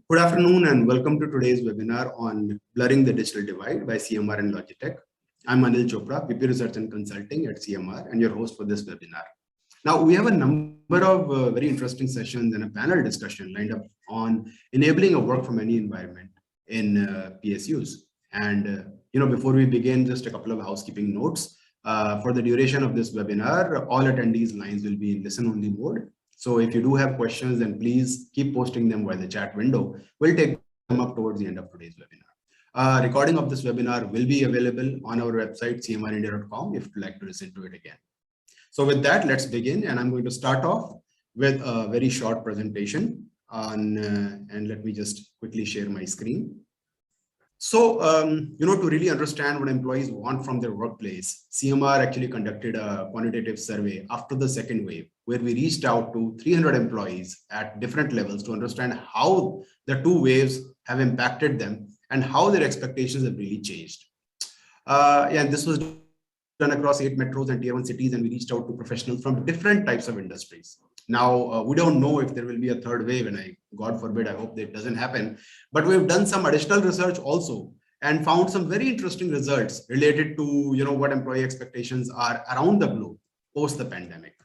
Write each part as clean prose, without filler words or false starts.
Good afternoon and welcome to today's webinar on Blurring the Digital Divide by CMR and Logitech. I'm Anil Chopra, VP Research and Consulting at CMR and your host for this webinar. Now, we have a number of very interesting sessions and a panel discussion lined up on enabling a work from any environment in PSUs. And, before we begin, just a couple of housekeeping notes. For the duration of this webinar, all attendees' lines will be in listen-only mode. So if you do have questions, then please keep posting them via the chat window. We'll take them up towards the end of today's webinar. Recording of this webinar will be available on our website, cmrindia.com, if you'd like to listen to it again. So with that, let's begin. And I'm going to start off with a very short presentation on, and let me just quickly share my screen. So, to really understand what employees want from their workplace, CMR actually conducted a quantitative survey after the second wave, where we reached out to 300 employees at different levels to understand how the two waves have impacted them and how their expectations have really changed. And this was done across 8 metros and tier 1 cities, and we reached out to professionals from different types of industries. Now, we don't know if there will be a third wave, and God forbid, I hope that doesn't happen. But we've done some additional research also and found some very interesting results related to what employee expectations are around the globe post the pandemic.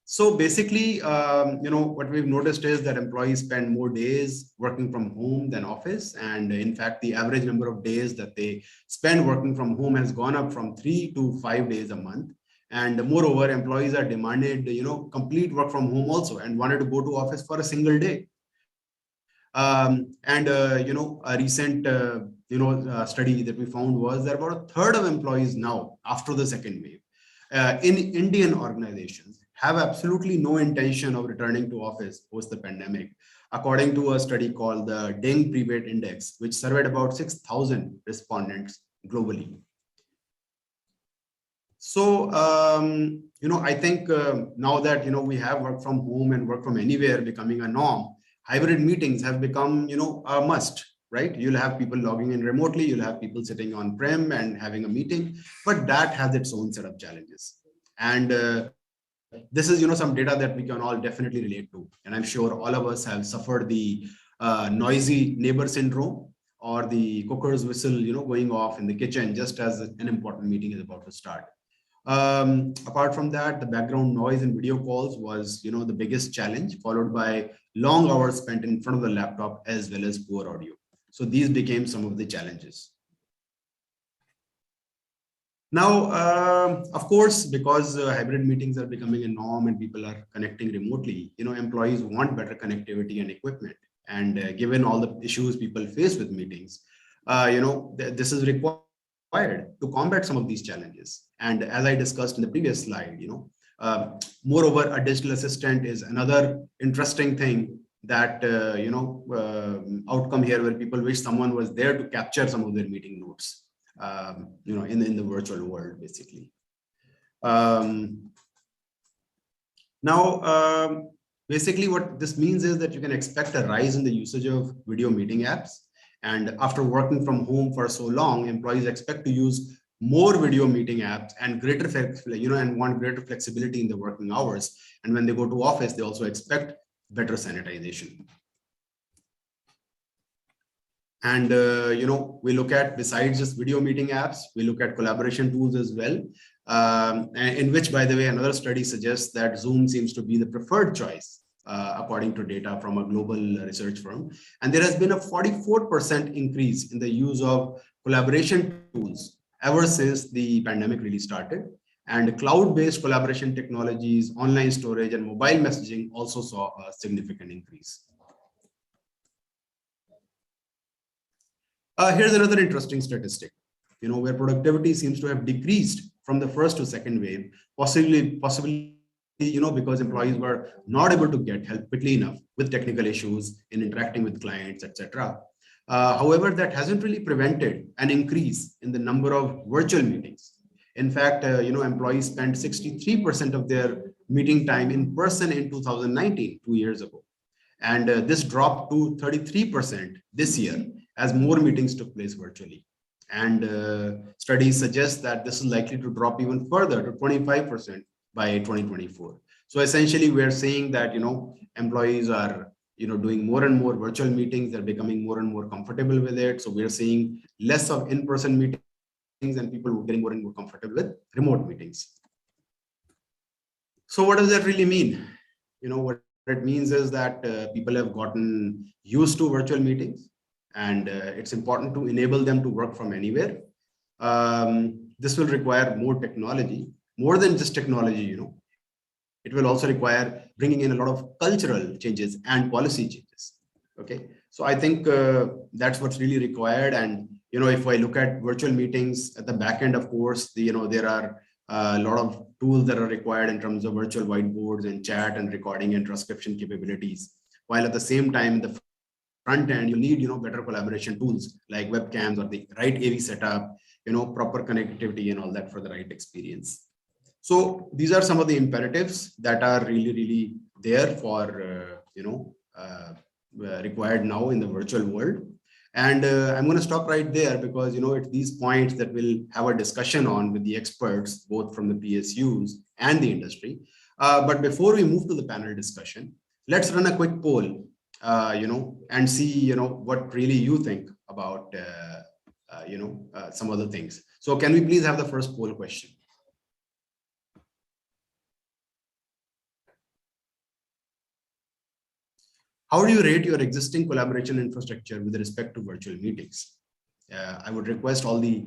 So basically, what we've noticed is that employees spend more days working from home than office. And in fact, the average number of days that they spend working from home has gone up from 3 to 5 days a month. And moreover, employees are demanded, complete work from home also and wanted to go to office for a single day. A recent, study that we found was that about a third of employees now, after the second wave, in Indian organizations, have absolutely no intention of returning to office post the pandemic, according to a study called the Deng Private Index, which surveyed about 6,000 respondents globally. So, I think now that, we have work from home and work from anywhere becoming a norm, hybrid meetings have become, a must, right? You'll have people logging in remotely, you'll have people sitting on-prem and having a meeting, but that has its own set of challenges. And this is, some data that we can all definitely relate to. And I'm sure all of us have suffered the noisy neighbor syndrome or the cooker's whistle, going off in the kitchen just as an important meeting is about to start. Apart from that, the background noise in video calls was, the biggest challenge, followed by long hours spent in front of the laptop as well as poor audio. So these became some of the challenges. Now, of course, because hybrid meetings are becoming a norm and people are connecting remotely, employees want better connectivity and equipment. And given all the issues people face with meetings, this is required to combat some of these challenges. And as I discussed in the previous slide, moreover, a digital assistant is another interesting thing that, outcome here where people wish someone was there to capture some of their meeting notes, in the virtual world, basically. Basically what this means is that you can expect a rise in the usage of video meeting apps. And after working from home for so long, employees expect to use more video meeting apps and want greater flexibility in the working hours. And when they go to office, they also expect better sanitization. And, we look at, besides just video meeting apps, we look at collaboration tools as well, in which, by the way, another study suggests that Zoom seems to be the preferred choice, according to data from a global research firm. And there has been a 44% increase in the use of collaboration tools ever since the pandemic really started. And cloud-based collaboration technologies, online storage, and mobile messaging also saw a significant increase. Here's another interesting statistic, where productivity seems to have decreased from the first to second wave, possibly, because employees were not able to get help quickly enough with technical issues in interacting with clients, etc. However, that hasn't really prevented an increase in the number of virtual meetings. In fact, employees spent 63% of their meeting time in person in 2019, 2 years ago. And this dropped to 33% this year as more meetings took place virtually. And studies suggest that this is likely to drop even further to 25% by 2024. So essentially, we're saying that employees are doing more and more virtual meetings. They're becoming more and more comfortable with it. So we're seeing less of in-person meetings and people getting more and more comfortable with remote meetings. So what does that really mean? What it means is that people have gotten used to virtual meetings, and it's important to enable them to work from anywhere. This will require more technology, more than just technology. It will also require bringing in a lot of cultural changes and policy changes. Okay, so I think that's what's really required. And if I look at virtual meetings at the back end, of course, there are a lot of tools that are required in terms of virtual whiteboards and chat and recording and transcription capabilities. While at the same time, in the front end, you need better collaboration tools like webcams or the right AV setup, proper connectivity and all that for the right experience. So these are some of the imperatives that are really there for required now in the virtual world. And I'm going to stop right there because it's these points that we'll have a discussion on with the experts, both from the PSUs and the industry. But before we move to the panel discussion, let's run a quick poll, and see what really you think about some other things. So can we please have the first poll question? How do you rate your existing collaboration infrastructure with respect to virtual meetings? I would request all the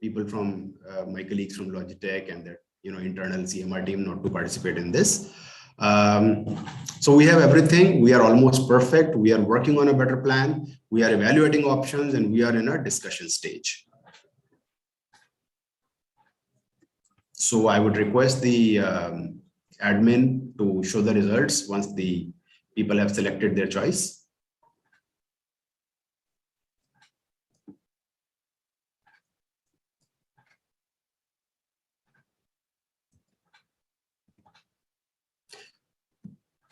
people from my colleagues from Logitech and their internal CMR team not to participate in this. So we have everything. We are almost perfect. We are working on a better plan. We are evaluating options, and we are in a discussion stage. So I would request the admin to show the results once the people have selected their choice.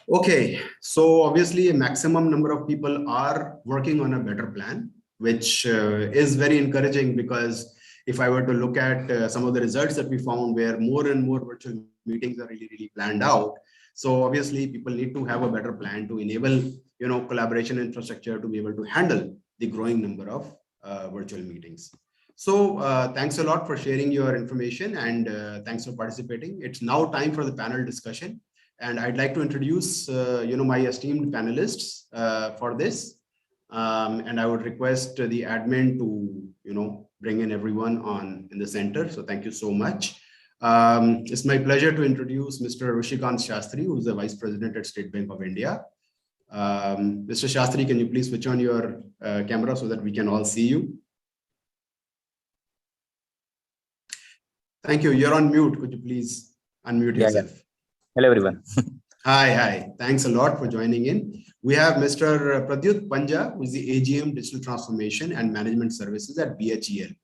Okay, so obviously a maximum number of people are working on a better plan, which is very encouraging, because if I were to look at some of the results that we found, where more and more virtual meetings are really planned out. So obviously people need to have a better plan to enable, collaboration infrastructure to be able to handle the growing number of virtual meetings. So thanks a lot for sharing your information, and thanks for participating. It's now time for the panel discussion. And I'd like to introduce, my esteemed panelists for this. And I would request the admin to, bring in everyone in the center. So thank you so much. It's my pleasure to introduce Mr. Rishikant Shastri, who is the Vice President at State Bank of India. Mr. Shastri, can you please switch on your camera so that we can all see you? Thank you. You're on mute. Could you please unmute yourself? Yeah. Hello, everyone. Hi. Thanks a lot for joining in. We have Mr. Pradyut Panja, who is the AGM Digital Transformation and Management Services at BHEL.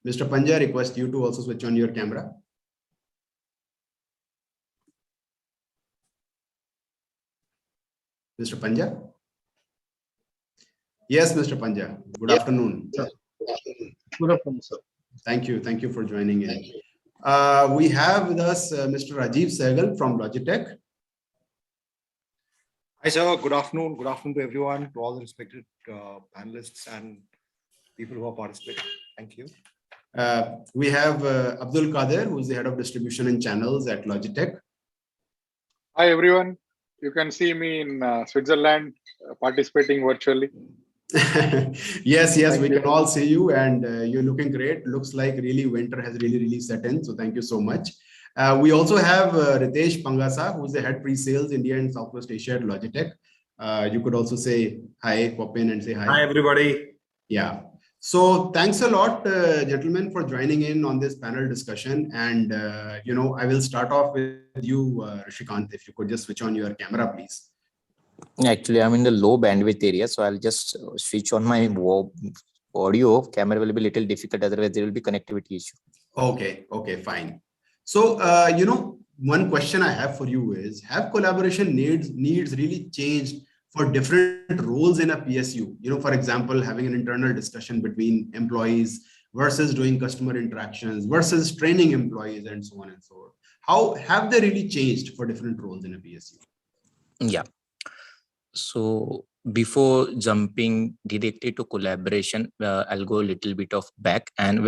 Mr. Panja, I request you to also switch on your camera. Mr. Panja? Yes, Mr. Panja. Good afternoon. Good afternoon, sir. Thank you. Thank you for joining in. We have with us Mr. Rajiv Sehgal from Logitech. Hi, sir. Good afternoon. Good afternoon to everyone, to all the respected panelists and people who are participating. Thank you. We have Abdul Kader, who is the head of distribution and channels at Logitech. Hi, everyone. You can see me in Switzerland participating virtually. Yes, we can all see you, and you're looking great. Looks like really winter has really set in. So thank you so much. We also have Ritesh Pangasa, who's the head pre-sales India and Southwest Asia at Logitech. You could also say hi, pop in and say hi. Hi, everybody. Yeah. So thanks a lot, gentlemen, for joining in on this panel discussion. And, I will start off with you, Rishikant, if you could just switch on your camera, please. Actually, I'm in the low bandwidth area, so I'll just switch on my audio. Camera will be a little difficult, otherwise there will be connectivity issue. Okay, fine. So, one question I have for you is, have collaboration needs really changed for different roles in a PSU? For example, having an internal discussion between employees versus doing customer interactions versus training employees and so on and so on. How have they really changed for different roles in a PSU? Yeah. So before jumping directly to collaboration, I'll go a little bit of back and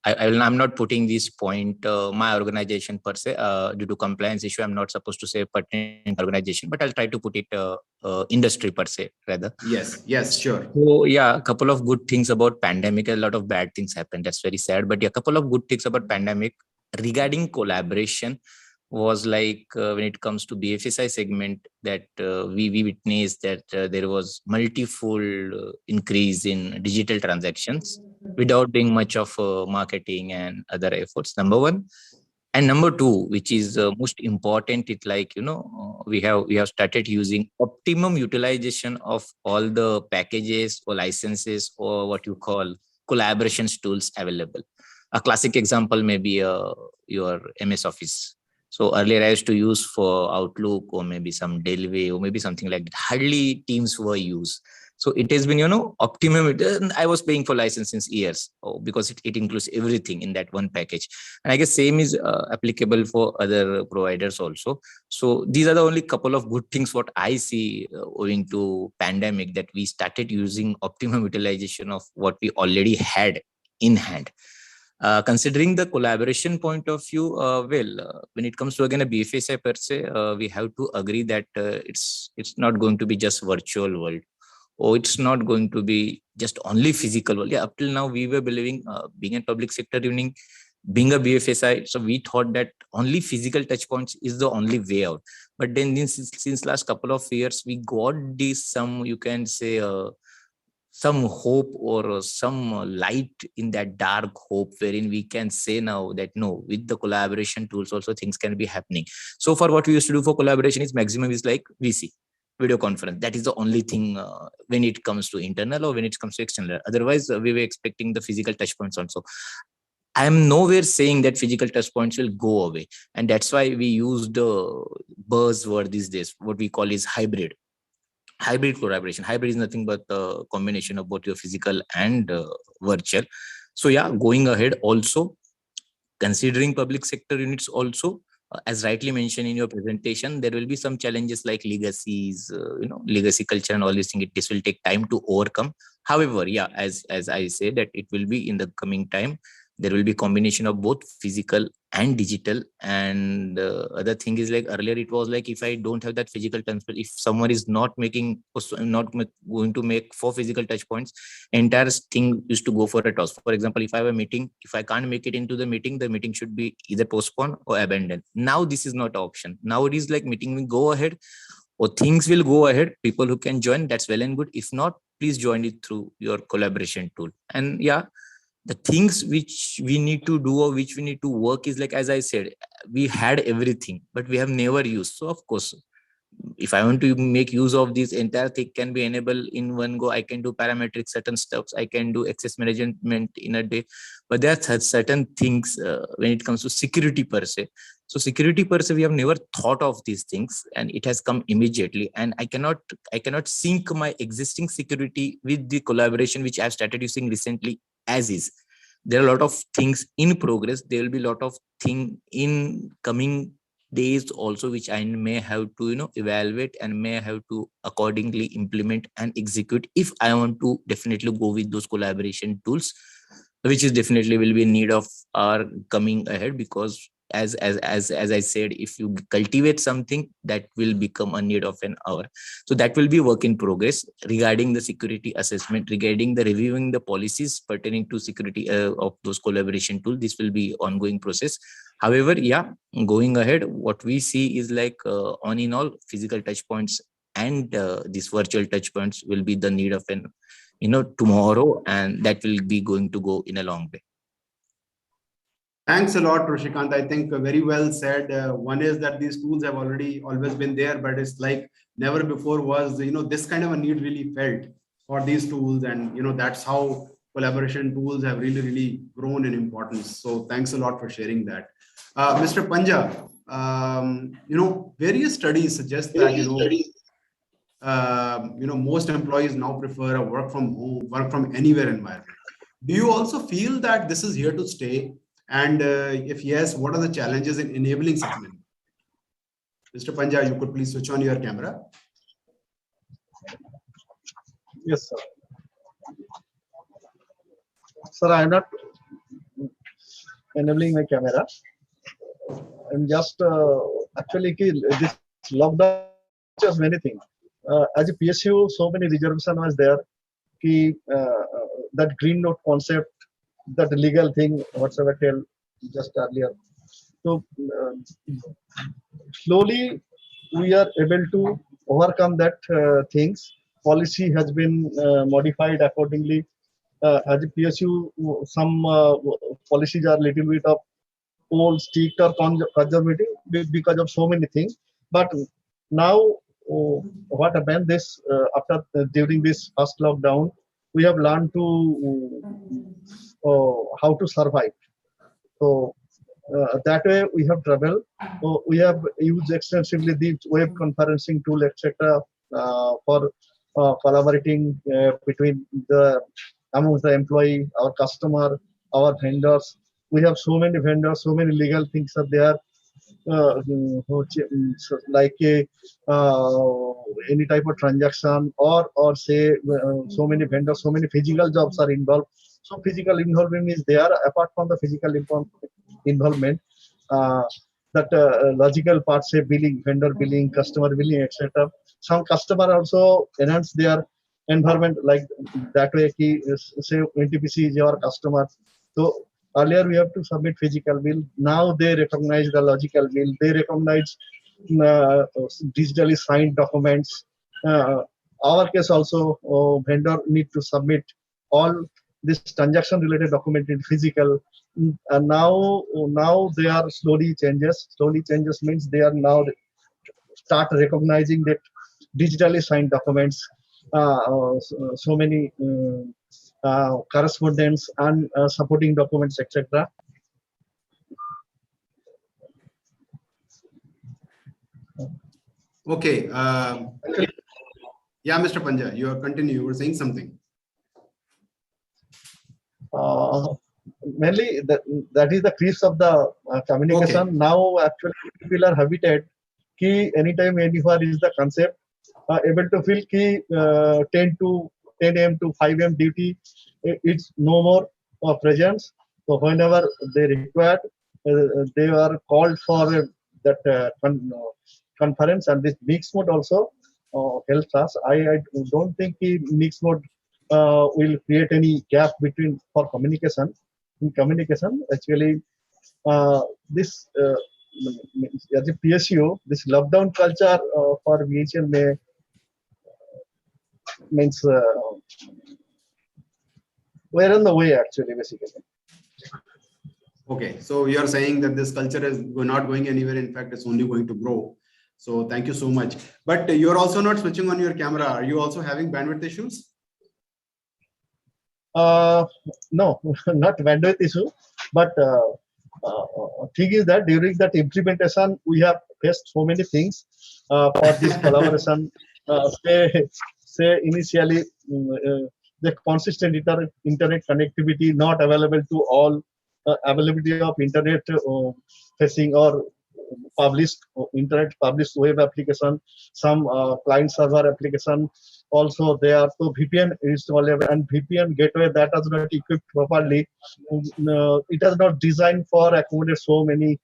I'm not putting this point, my organization per se, due to compliance issue, I'm not supposed to say pertinent organization, but I'll try to put it industry per se rather. Yes, sure. So yeah, a couple of good things about pandemic. A lot of bad things happened. That's very sad. But yeah, a couple of good things about pandemic regarding collaboration was like when it comes to BFSI segment that we witnessed that there was multifold increase in digital transactions without doing much of marketing and other efforts. Number one. And number two, which is most important, it like, we have started using optimum utilization of all the packages or licenses or what you call collaborations tools available. A classic example may be your MS Office. So earlier I used to use for Outlook or maybe some Delway or maybe something like that. Hardly Teams were used. So it has been, optimum. I was paying for license since years because it includes everything in that one package. And I guess same is applicable for other providers also. So these are the only couple of good things what I see owing to pandemic, that we started using optimum utilization of what we already had in hand. Considering the collaboration point of view, when it comes to again a BFSI per se, we have to agree that it's not going to be just virtual world. Or it's not going to be just only physical world. Yeah, up till now we were believing, being a public sector union, being a BFSI, so we thought that only physical touch points is the only way out. But then since last couple of years, we got this some, you can say, some hope or some light in that dark hope, wherein we can say now that no, with the collaboration tools also things can be happening. So far what we used to do for collaboration is maximum is like VC, video conference. That is the only thing when it comes to internal or when it comes to external. Otherwise, we were expecting the physical touch points also. I am nowhere saying that physical touch points will go away. And that's why we used the buzzword these days. What we call is hybrid collaboration. Hybrid is nothing but a combination of both your physical and virtual. So yeah, going ahead also, considering public sector units also, as rightly mentioned in your presentation, there will be some challenges like legacies, legacy culture and all these things. This will take time to overcome. However, yeah, as I say that it will be in the coming time, there will be combination of both physical and digital. And other thing is like earlier it was like, if I don't have that physical touch, if someone is not going to make 4 physical touch points, entire thing used to go for a toss. For example, if I have a meeting, if I can't make it into the meeting should be either postponed or abandoned. Now this is not an option. Now it is like meeting will go ahead or things will go ahead. People who can join, that's well and good. If not, please join it through your collaboration tool. And yeah, the things which we need to do or which we need to work is like, as I said, we had everything, but we have never used. So of course, if I want to make use of this entire thing can be enabled in one go. I can do parametric certain steps. I can do access management in a day, but there are certain things when it comes to security per se. So security per se, we have never thought of these things and it has come immediately. And I cannot sync my existing security with the collaboration, which I've started using recently as is. There are a lot of things in progress. There will be a lot of things in coming days also, which I may have to, evaluate and may have to accordingly implement and execute if I want to definitely go with those collaboration tools, which is definitely will be in need of our coming ahead, because as I said, if you cultivate something, that will become a need of an hour. So that will be work in progress regarding the security assessment, regarding the reviewing the policies pertaining to security of those collaboration tools. This will be ongoing process. However, yeah, going ahead, what we see is like on in all, physical touch points and these virtual touch points will be the need of an tomorrow, and that will be going to go in a long way. Thanks a lot, Roshikant. I think very well said. One is that these tools have always been there, but it's like never before was, this kind of a need really felt for these tools. And, that's how collaboration tools have really grown in importance. So thanks a lot for sharing that. Mr. Panja, various studies suggest that, most employees now prefer a work from anywhere environment. Do you also feel that this is here to stay? And if yes, what are the challenges in enabling such an environment? Mr. Panja, you could please switch on your camera. Yes, sir. Sir, I am not enabling my camera. I'm just actually this lockdown teaches many things. As a PSU, so many reservation was there. That green note concept, that legal thing, whatsoever tell just earlier. So slowly we are able to overcome that things. Policy has been modified accordingly. As a PSU, some policies are little bit of old, strict or conservative because of so many things. But now, what happened this after during this first lockdown, we have learned to how to survive. So that way we have traveled. So we have used extensively the web conferencing tool, etc., for collaborating between the amongst the employee, our customer, our vendors. We have so many vendors, so many legal things are there. Like any type of transaction or say so many vendors, so many physical jobs are involved. So physical involvement is there. Apart from the physical involvement, uh, that logical parts, say billing, vendor billing, customer billing, etc. Some customer also enhance their environment like that way. Say NTPC is your customer, so earlier we have to submit physical bill. Now they recognize the logical bill. They recognize uh, digitally signed documents. Uh, our case also, vendor need to submit all this transaction related document in physical. And now they are slowly changes. Slowly changes means they are now start recognizing that digitally signed documents. So many correspondence and supporting documents, etc. Okay. Yeah, Mr. Panja, you are continue. You were saying something. Mainly that is the crease of the communication. Okay. Now actually people are habited key anytime anywhere is the concept, able to feel key 10 to 10 a.m. to 5 a.m. duty, it's no more presence. So whenever they required, they are called for that conference, and this mix mode also helps us. I don't think the mix mode will create any gap between for communication. In communication, actually, this as a PSU, this lockdown culture for VHL means we're on the way actually, basically. Okay. So you are saying that this culture is not going anywhere. In fact, it's only going to grow. So thank you so much. But you're also not switching on your camera. Are you also having bandwidth issues? No, not bandwidth issue, but thing is that during that implementation, we have faced so many things for this collaboration. Say initially, the consistent internet connectivity not available to all, availability of internet facing or published internet published web application, some client server application also there. So VPN installable and VPN gateway that is not equipped properly. It is not designed for accommodate so many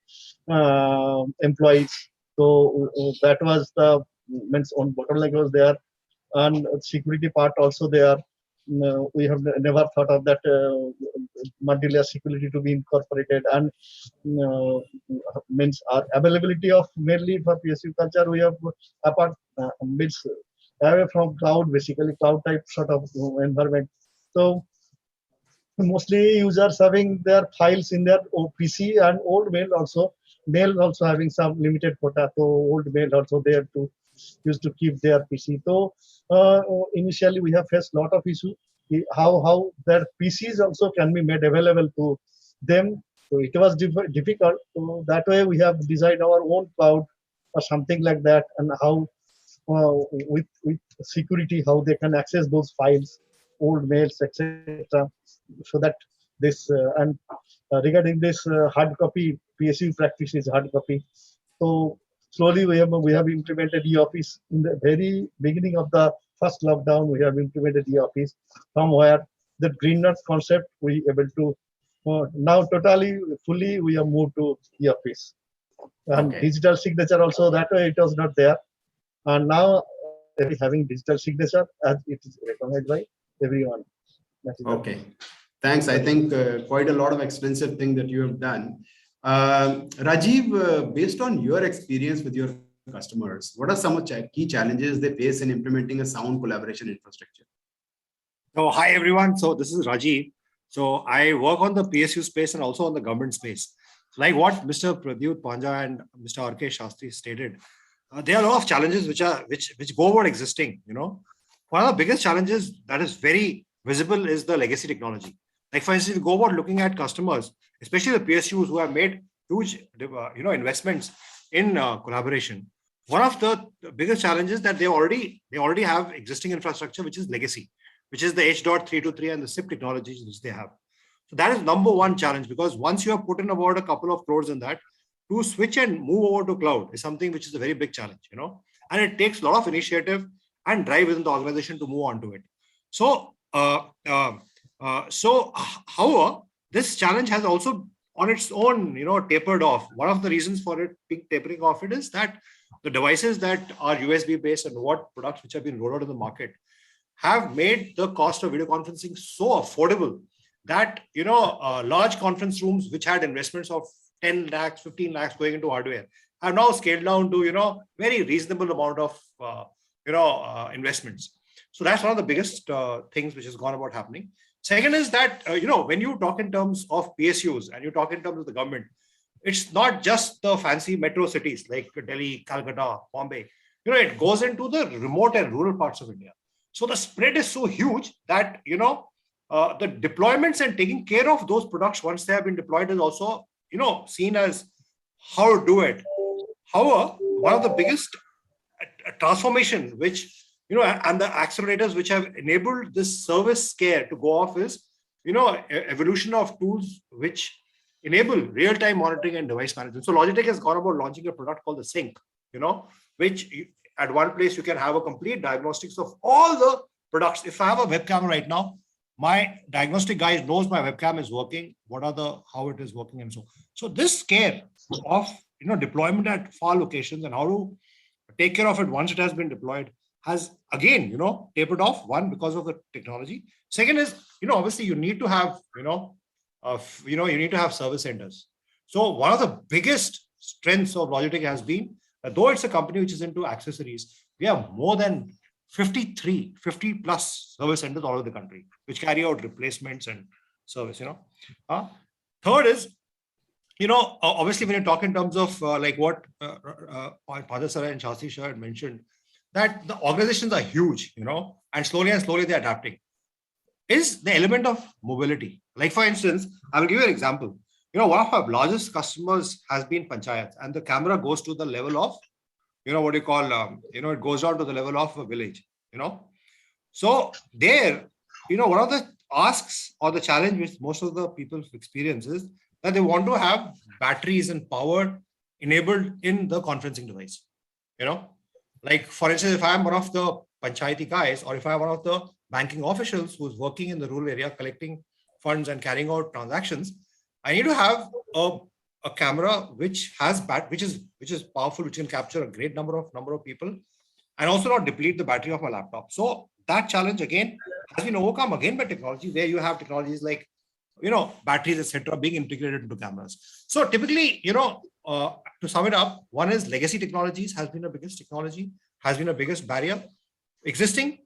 employees. So that was the means on bottleneck was there, and security part also there. We have never thought of that multi-layer security to be incorporated, and means our availability of mainly for PSU culture we have apart means away from cloud, basically cloud type sort of environment. So mostly users having their files in their PC, and old mail also having some limited quota. So old mail also there to used to keep their PC. So initially we have faced lot of issues. How their PCs also can be made available to them. So it was difficult. So that way we have designed our own cloud or something like that, and how with security how they can access those files, old mails, etc. So that this and regarding this hard copy, PSU practice is hard copy. So slowly we have implemented e-office in the very beginning of the first lockdown, we have implemented e-office. From where the green nut concept, we able to now totally, fully, we have moved to e-office. And Okay. digital signature also, that way it was not there. And now having digital signature as it is recognized by everyone. That is the Okay. Thanks. I think quite a lot of expensive thing that you have done. Rajiv, based on your experience with your customers, what are some of key challenges they face in implementing a sound collaboration infrastructure? So hi everyone. So this is Rajiv. So I work on the PSU space and also on the government space. Like what Mr. Pradyut Panja and Mr. R.K. Shastri stated, there are a lot of challenges which go about existing. One of the biggest challenges that is very visible is the legacy technology. Like for instance, if you go about looking at customers, especially the PSUs who have made huge investments in collaboration. One of the biggest challenges that they already have existing infrastructure, which is legacy, which is the H.323 and the SIP technologies which they have. So that is number one challenge, because once you have put in about a couple of crores in that, to switch and move over to cloud is something which is a very big challenge, and it takes a lot of initiative and drive within the organization to move on to it. So, however, this challenge has also on its own, tapered off. One of the reasons for it tapering off it is that the devices that are USB based and what products which have been rolled out in the market have made the cost of video conferencing so affordable that, large conference rooms which had investments of 10 lakhs, 15 lakhs going into hardware have now scaled down to, very reasonable amount of, investments. So that's one of the biggest things which has gone about happening. Second is that, when you talk in terms of PSUs and you talk in terms of the government, it's not just the fancy metro cities like Delhi, Calcutta, Bombay. It goes into the remote and rural parts of India. So the spread is so huge that, the deployments and taking care of those products once they have been deployed is also, seen as how to do it. However, one of the biggest transformation which, and the accelerators which have enabled this service scare to go off is, evolution of tools which enable real-time monitoring and device management. So Logitech has gone about launching a product called the Sync, which at one place you can have a complete diagnostics of all the products. If I have a webcam right now, my diagnostic guy knows my webcam is working, how it is working, and so. So this scare of deployment at far locations and how to take care of it once it has been deployed has again, tapered off. One, because of the technology. Second is, obviously you need to have, you need to have service centers. So one of the biggest strengths of Logitech has been that though it's a company which is into accessories, we have more than 50 plus service centers all over the country, which carry out replacements and service, Third is, obviously when you talk in terms of like what Panja Sir and Shastri Sir had mentioned, that the organizations are huge, and slowly they're adapting, is the element of mobility. Like for instance, I will give you an example. One of our largest customers has been Panchayat, and the camera goes to the level of, what you call, it goes down to the level of a village, So there, one of the asks or the challenge which most of the people experience is that they want to have batteries and power enabled in the conferencing device, Like for instance, if I'm one of the Panchayati guys, or if I'm one of the banking officials who's working in the rural area collecting funds and carrying out transactions, I need to have a camera which has which is powerful, which can capture a great number of people, and also not deplete the battery of my laptop. So that challenge again has been overcome again by technology, where you have technologies like batteries, etc., being integrated into cameras. So typically, to sum it up, one is legacy technologies has been the biggest technology, has been the biggest barrier, existing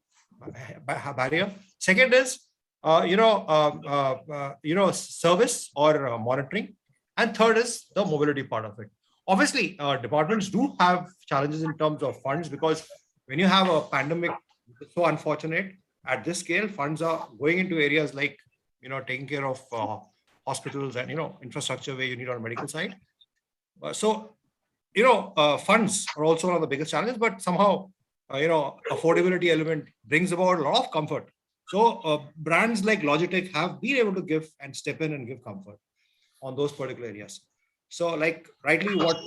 barrier. Second is service or monitoring. And third is the mobility part of it. Obviously, departments do have challenges in terms of funds, because when you have a pandemic so unfortunate at this scale, funds are going into areas like, taking care of hospitals and, infrastructure where you need on the medical side. So, funds are also one of the biggest challenges, but somehow, affordability element brings about a lot of comfort. So brands like Logitech have been able to give and step in and give comfort on those particular areas. So like rightly what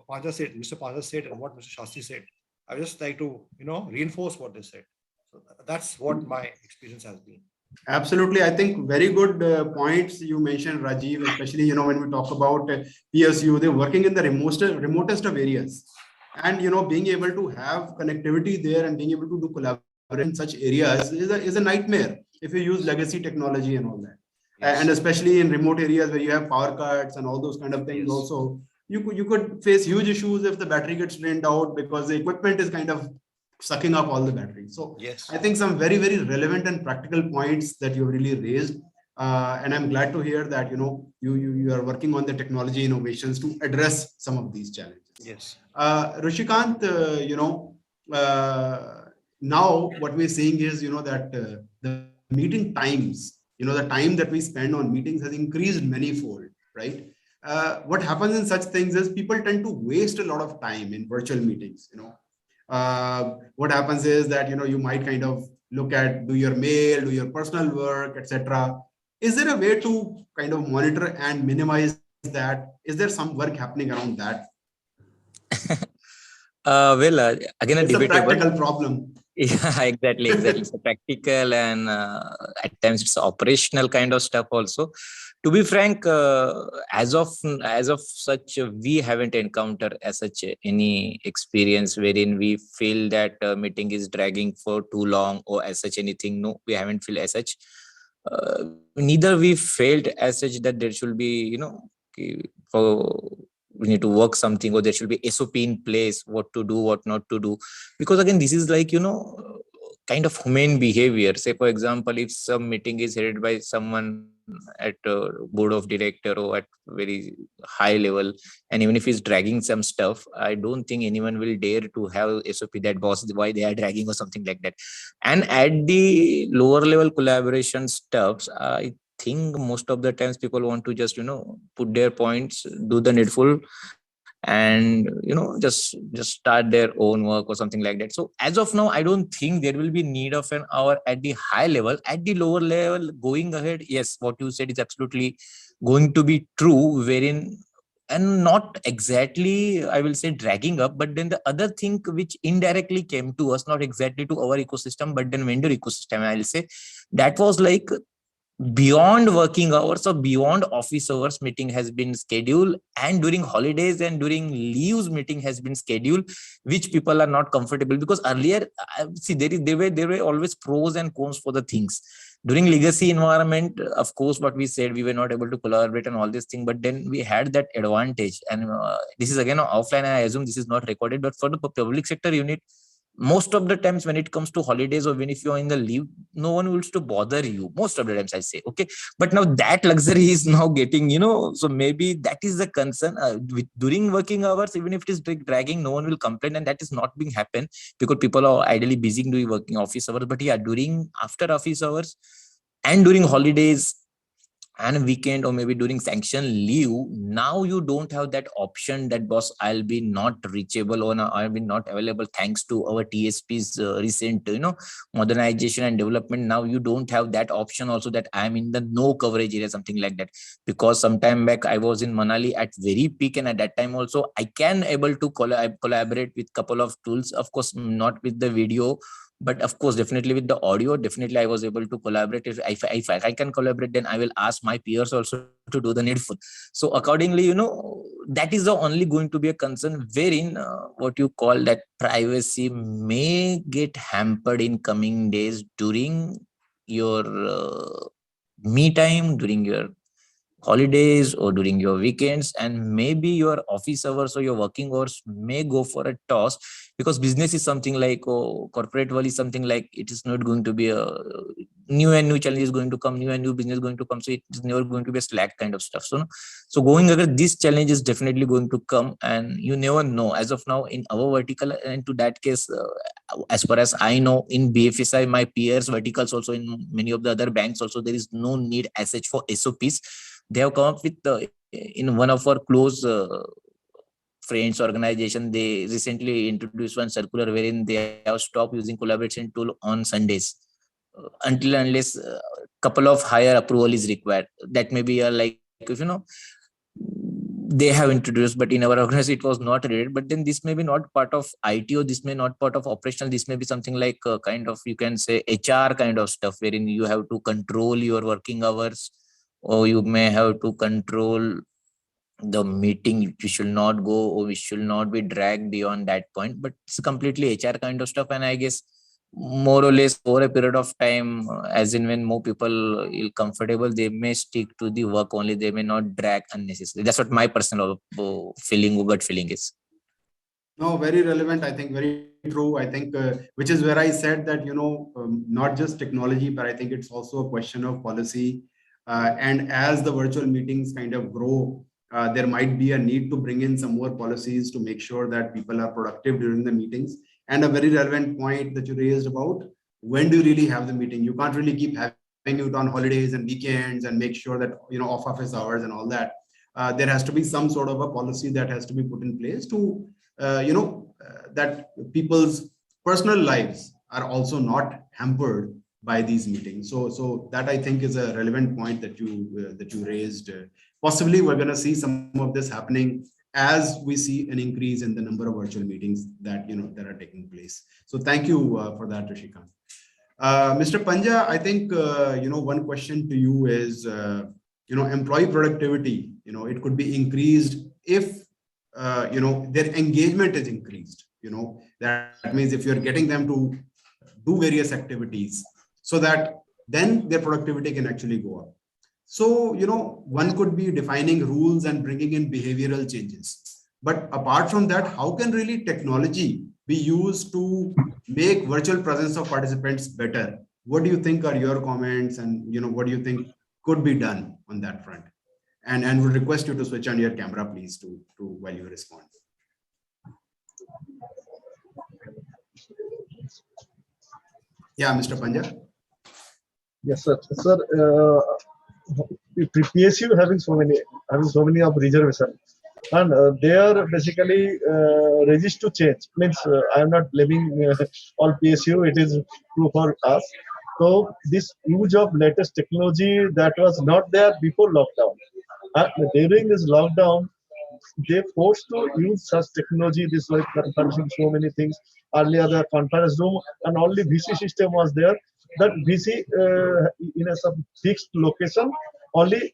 Panja said, Mr. Panja said, and what Mr. Shastri said, I just like to, reinforce what they said. So that's what my experience has been. Absolutely. I think very good points you mentioned, Rajiv, especially, when we talk about PSU, they're working in the remotest of areas. And, being able to have connectivity there and being able to do collaboration in such areas is a nightmare if you use legacy technology and all that. Yes. And especially in remote areas where you have power cuts and all those kind of things Yes. also, you could face huge issues if the battery gets drained out because the equipment is kind of sucking up all the batteries. So Yes. I think some very, very relevant and practical points that you really raised. And I'm glad to hear that, you are working on the technology innovations to address some of these challenges. Yes. Rushikant, now what we're seeing is, that the meeting times, the time that we spend on meetings has increased manyfold, right? What happens in such things is people tend to waste a lot of time in virtual meetings, what happens is that you might kind of look at, do your mail, do your personal work, etc. Is there a way to kind of monitor and minimize that? Is there some work happening around that? Again, a It's a debatable. practical problem. Yeah, exactly. It's a practical and at times it's operational kind of stuff also. To be frank, as of such, we haven't encountered as such any experience wherein we feel that meeting is dragging for too long or as such anything. No, we haven't feel as such. Neither we felt as such that there should be, for we need to work something or there should be SOP in place, what to do, what not to do. Because again, this is like, kind of humane behavior. Say, for example, if some meeting is headed by someone at board of director or at very high level, and even if he's dragging some stuff, I don't think anyone will dare to have SOP that boss why they are dragging or something like that. And at the lower level collaboration stuffs, I think most of the times people want to just put their points, do the needful, and just start their own work or something like that. So as of now, I don't think there will be need of an hour at the high level. At the lower level, going ahead, yes, what you said is absolutely going to be true, wherein, and not exactly I will say dragging up, but then the other thing which indirectly came to us, not exactly to our ecosystem but then vendor ecosystem, I'll say, that was like beyond working hours or beyond office hours meeting has been scheduled, and during holidays and during leaves meeting has been scheduled, which people are not comfortable. Because earlier, see, there were always pros and cons for the things. During legacy environment, of course, what we said, we were not able to collaborate and all this thing, but then we had that advantage. And this is again offline, and I assume this is not recorded, but for the public sector unit, most of the times when it comes to holidays or when if you're in the leave, no one wants to bother you most of the times, I say. Okay, but now that luxury is now getting, so maybe that is the concern during working hours. Even if it is dragging, no one will complain, and that is not being happen because people are ideally busy doing working office hours. But yeah, during after office hours and during holidays and weekend or maybe during sanction leave, now you don't have that option that boss, I'll be not reachable or I'll be not available thanks to our TSP's recent modernization and development. Now you don't have that option also that I'm in the no coverage area, something like that. Because sometime back I was in Manali at very peak, and at that time also I can able to collaborate with couple of tools, of course not with the video, but of course definitely with the audio. Definitely I was able to collaborate. If I can collaborate, then I will ask my peers also to do the needful. So accordingly, that is the only going to be a concern wherein what you call that privacy may get hampered in coming days during your me time, during your holidays or during your weekends, and maybe your office hours or your working hours may go for a toss. Because business is something like corporate world is something like it is not going to be a new challenge is going to come, new business going to come, so it is never going to be a slack kind of stuff. So going ahead, this challenge is definitely going to come, and you never know. As of now in our vertical, and to that case, as far as I know, in BFSI, my peers verticals also, in many of the other banks also, there is no need as such for SOPs. They have come up with in one of our close friends organization, they recently introduced one circular wherein they have stopped using collaboration tool on Sundays until unless couple of higher approval is required. That may be like, they have introduced, but in our organization it was not related. But then this may be not part of IT, or this may not part of operational. This may be something like kind of, you can say, HR kind of stuff, wherein you have to control your working hours, or you may have to control the meeting. We should not go, or we should not be dragged beyond that point. But it's completely HR kind of stuff. And I guess more or less over a period of time, as in when more people feel comfortable, they may stick to the work only. They may not drag unnecessarily. That's what my personal feeling, gut feeling is. No, very relevant. I think very true. I think, which is where I said that, not just technology, but I think it's also a question of policy. And as the virtual meetings kind of grow, there might be a need to bring in some more policies to make sure that people are productive during the meetings. And a very relevant point that you raised about, when do you really have the meeting? You can't really keep having it on holidays and weekends and make sure that, off office hours and all that. There has to be some sort of a policy that has to be put in place to, that people's personal lives are also not hampered by these meetings. So that, I think, is a relevant point that you raised. Possibly we're going to see some of this happening as we see an increase in the number of virtual meetings that that are taking place. So thank you for that, Rishikant. Mr. Panja, I think one question to you is employee productivity. It could be increased if their engagement is increased. That means if you're getting them to do various activities, so that then their productivity can actually go up. So, one could be defining rules and bringing in behavioral changes. But apart from that, how can really technology be used to make virtual presence of participants better? What do you think are your comments, and what do you think could be done on that front? And would request you to switch on your camera, please, to while you respond. Yeah, Mr. Panja. Yes, sir. Sir, PSU having so many of reservation, and they are basically resist to change. Means I am not blaming all PSU. It is true for us. So this use of latest technology that was not there before lockdown. During this lockdown, they forced to use such technology. This like conferencing, so many things. Earlier, the conference room and only VC system was there. That VC in a some fixed location, only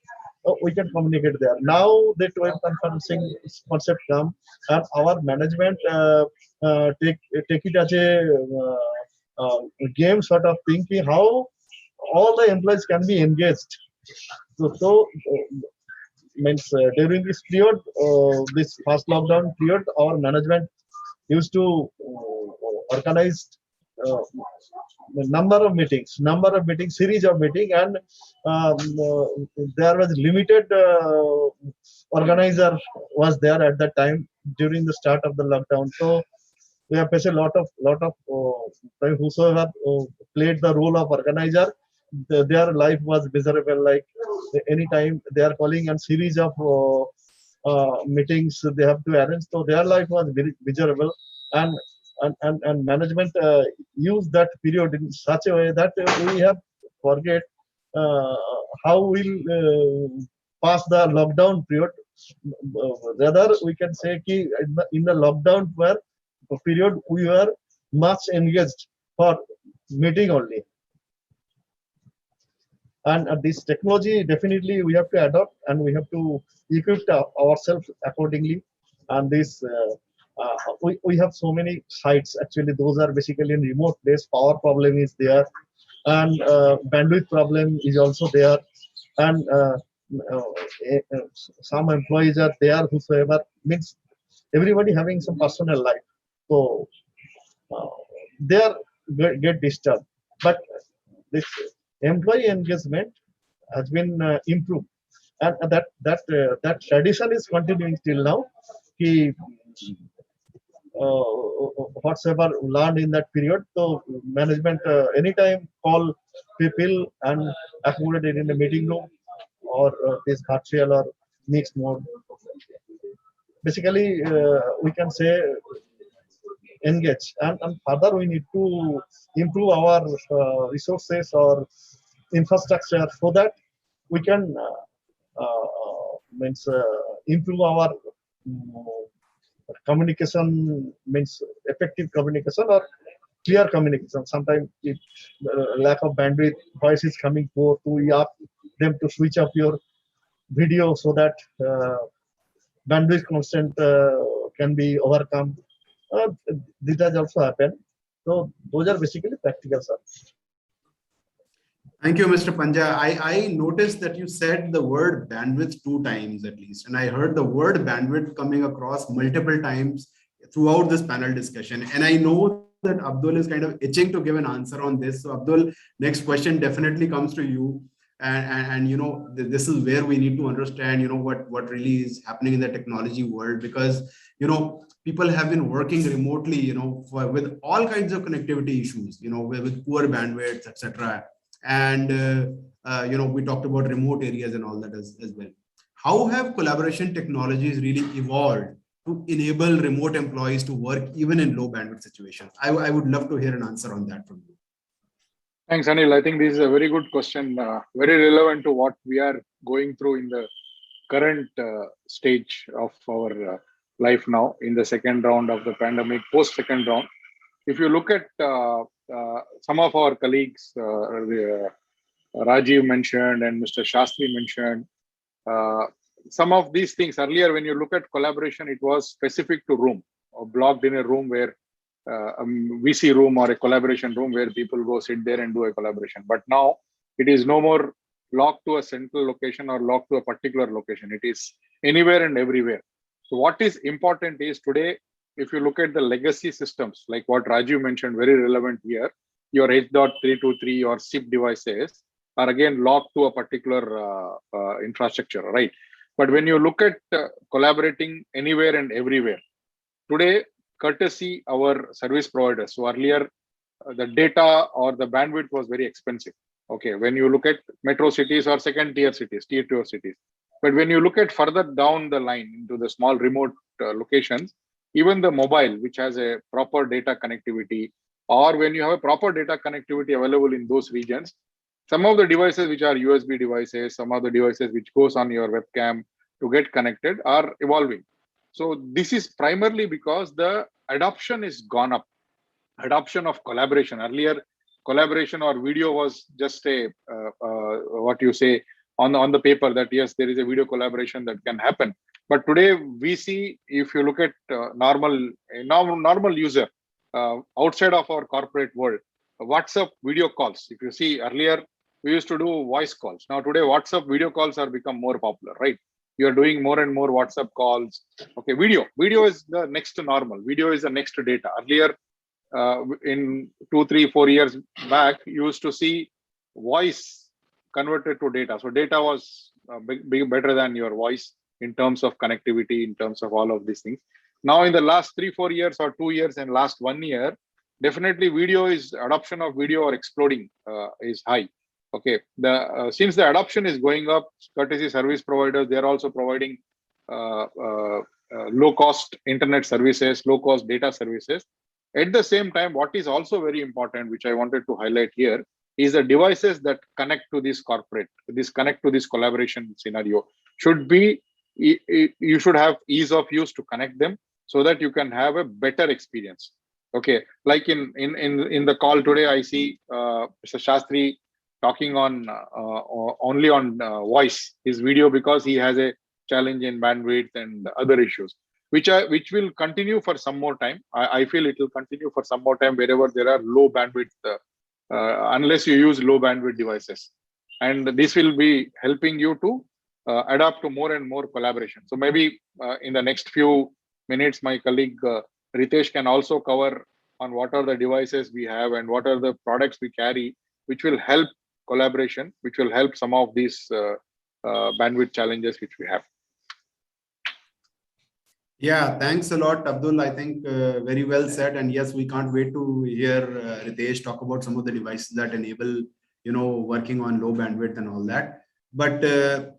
we can communicate there. Now that web conferencing concept come, and our management take it as a game sort of thinking how all the employees can be engaged. So means during this period, this first lockdown period, our management used to organize number of meetings, series of meetings, and there was limited organizer was there at that time during the start of the lockdown. So we have faced a lot of whosoever played the role of organizer, their life was miserable. Like anytime they are calling a series of meetings they have to arrange, so their life was very miserable, and management used that period in such a way that we have forget how we'll pass the lockdown period. Rather, we can say ki in the lockdown period we were much engaged for meeting only. And this technology definitely we have to adopt, and we have to equip ourselves accordingly. And this we have so many sites. Actually, those are basically in remote place. Power problem is there, and bandwidth problem is also there, and some employees are there whosoever, means everybody having some personal life, so they are get disturbed. But this employee engagement has been improved, and that tradition is continuing till now. Whatsoever learned in that period, so management anytime call people and accommodate in a meeting room or this virtual or mixed mode. Basically, we can say engage, and further we need to improve our resources or infrastructure so that we can improve our communication, means effective communication or clear communication. Sometimes if lack of bandwidth, voice is coming poor, so we ask them to switch up your video so that bandwidth constraint can be overcome. This has also happened. So those are basically practical, sir. Thank you, Mr. Panja. I noticed that you said the word bandwidth 2 times at least, and I heard the word bandwidth coming across multiple times throughout this panel discussion. And I know that Abdul is kind of itching to give an answer on this. So Abdul, next question definitely comes to you. And you know, this is where we need to understand, you know, what really is happening in the technology world, because, you know, people have been working remotely, you know, with all kinds of connectivity issues, you know, with poor bandwidth, etc. And you know, we talked about remote areas and all that as well. How have collaboration technologies really evolved to enable remote employees to work even in low bandwidth situations? I would love to hear an answer on that from you. Thanks, Anil. I think this is a very good question, very relevant to what we are going through in the current stage of our life now, in the second round of the pandemic, post-second round. If you look at some of our colleagues, Rajiv mentioned and Mr. Shastri mentioned, some of these things earlier, when you look at collaboration, it was specific to room, or blocked in a room where a VC room or a collaboration room where people go sit there and do a collaboration. But now it is no more locked to a central location or locked to a particular location. It is anywhere and everywhere. So what is important is today, if you look at the legacy systems, like what Rajiv mentioned, very relevant here, your H.323 or SIP devices are again locked to a particular infrastructure, right? But when you look at collaborating anywhere and everywhere, today, courtesy our service providers. So earlier, the data or the bandwidth was very expensive. Okay, when you look at metro cities or second tier cities, tier 2 cities. But when you look at further down the line into the small remote locations, even the mobile, which has a proper data connectivity, or when you have a proper data connectivity available in those regions, some of the devices which are USB devices, some of the devices which goes on your webcam to get connected are evolving. So this is primarily because the adoption is gone up, adoption of collaboration. Earlier, collaboration or video was just a, what you say, on the paper that yes, there is a video collaboration that can happen. But today we see, if you look at normal user outside of our corporate world, WhatsApp video calls. If you see earlier, we used to do voice calls. Now today, WhatsApp video calls are become more popular, right? You are doing more and more WhatsApp calls. Okay, video is the next normal. Video is the next data. Earlier, in 2, 3, 4 years back, you used to see voice converted to data. So data was better than your voice in terms of connectivity, in terms of all of these things. Now, in the last 3, 4 years or 2 years and last 1 year, definitely adoption of video or exploding is high. Okay, since the adoption is going up, courtesy service providers, they are also providing low-cost internet services, low-cost data services. At the same time, what is also very important, which I wanted to highlight here, is the devices that connect to this collaboration scenario should be, you should have ease of use to connect them so that you can have a better experience. Okay, like in the call today, I see Mr. Shastri talking on only on voice, his video, because he has a challenge in bandwidth and other issues, which will continue for some more time. I feel it will continue for some more time wherever there are low bandwidth, unless you use low bandwidth devices. And this will be helping you to adapt to more and more collaboration. So maybe in the next few minutes, my colleague Ritesh can also cover on what are the devices we have and what are the products we carry, which will help collaboration, which will help some of these bandwidth challenges which we have. Yeah, thanks a lot, Abdul. I think very well said. And yes, we can't wait to hear Ritesh talk about some of the devices that enable, working on low bandwidth and all that. But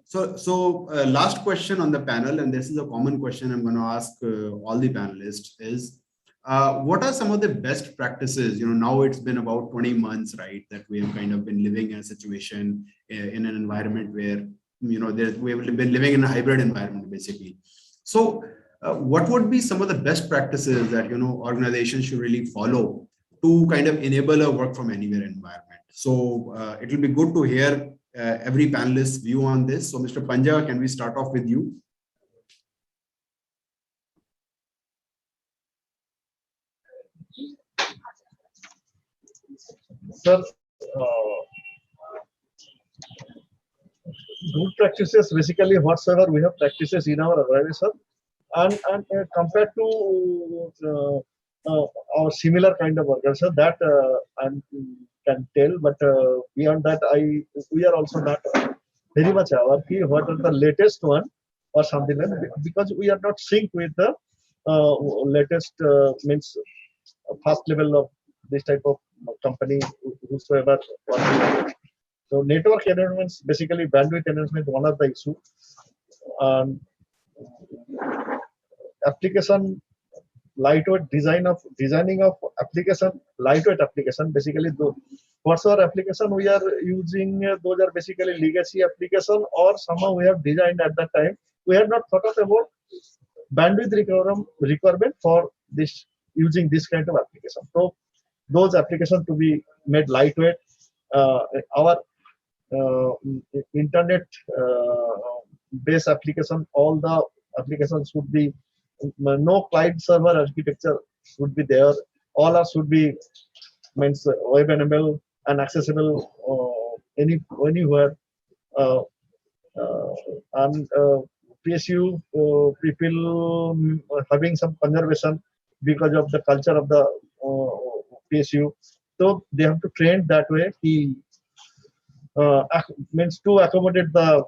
so last question on the panel, and this is a common question I'm going to ask all the panelists, is what are some of the best practices? Now it's been about 20 months, right, that we have kind of been living in a situation in an environment where we've been living in a hybrid environment basically. So what would be some of the best practices that organizations should really follow to kind of enable a work from anywhere environment? So it will be good to hear every panelist's view on this. So Mr. Panja, can we start off with you? Sir, good practices, basically whatsoever we have practices in our organization, and compared to our similar kind of organization, that I can tell, but beyond that, we are also not very much aware what are the latest one or something like that, because we are not synced with the latest means first level of this type of company whosoever. So network environments, basically bandwidth enhancement, one of the issue. Application lightweight designing of application, lightweight application. Basically, whatsoever application we are using, those are basically legacy application, or somehow we have designed at that time. We have not thought of about bandwidth requirement for this using this kind of application. So those applications to be made lightweight. Our internet based application, all the applications should be no client server architecture should be there. All should be means web enabled and accessible anywhere. And PSU people having some conservation because of the culture of the PSU. So they have to train that way. Means to accommodate the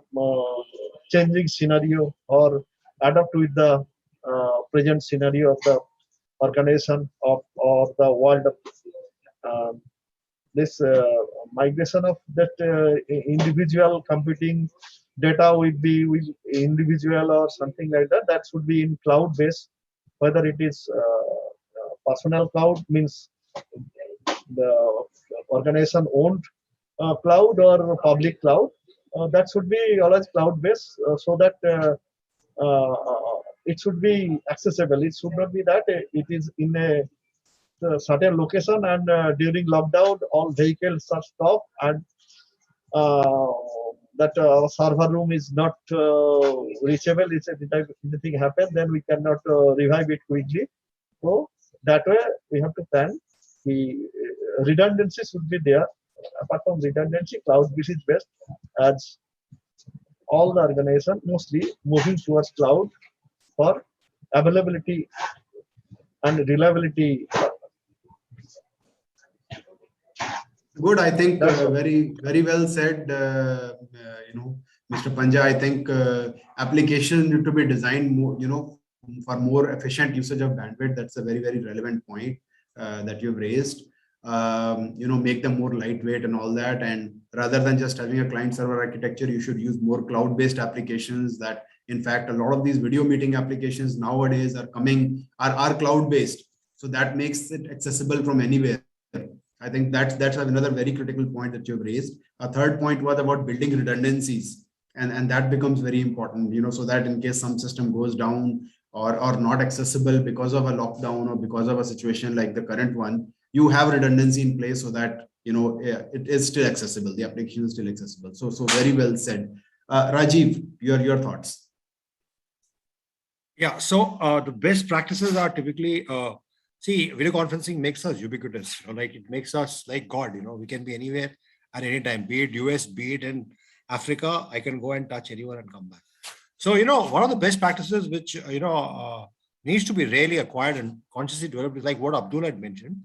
changing scenario or adapt with the present scenario of the organization or the world. This migration of that individual computing data will be with individual or something like that. That should be in cloud based, whether it is personal cloud, means the organization owned cloud, or public cloud. That should be always cloud based, so that it should be accessible. It should not be that it is in a certain location and during lockdown all vehicles are stopped and that server room is not reachable. If anything happens, then we cannot revive it quickly. So that way we have to plan. The redundancy should be there. Apart from redundancy, cloud-based is best, as all the organization mostly moving towards cloud for availability and reliability. Good, I think very well said. Mr. Panja, I think applications need to be designed more, for more efficient usage of bandwidth. That's a very relevant point that you've raised. Make them more lightweight and all that. And rather than just having a client server architecture, you should use more cloud-based applications. That, in fact, a lot of these video meeting applications nowadays are cloud-based. So that makes it accessible from anywhere. I think that's another very critical point that you've raised. A third point was about building redundancies, and that becomes very important, so that in case some system goes down or not accessible because of a lockdown or because of a situation like the current one, you have redundancy in place so that it is still accessible. The application is still accessible. So very well said. Rajiv, your thoughts. Yeah. So the best practices are typically. See, video conferencing makes us ubiquitous, like it makes us like God, we can be anywhere at any time, be it US, be it in Africa, I can go and touch anyone and come back. So, one of the best practices which, needs to be really acquired and consciously developed is like what Abdul had mentioned,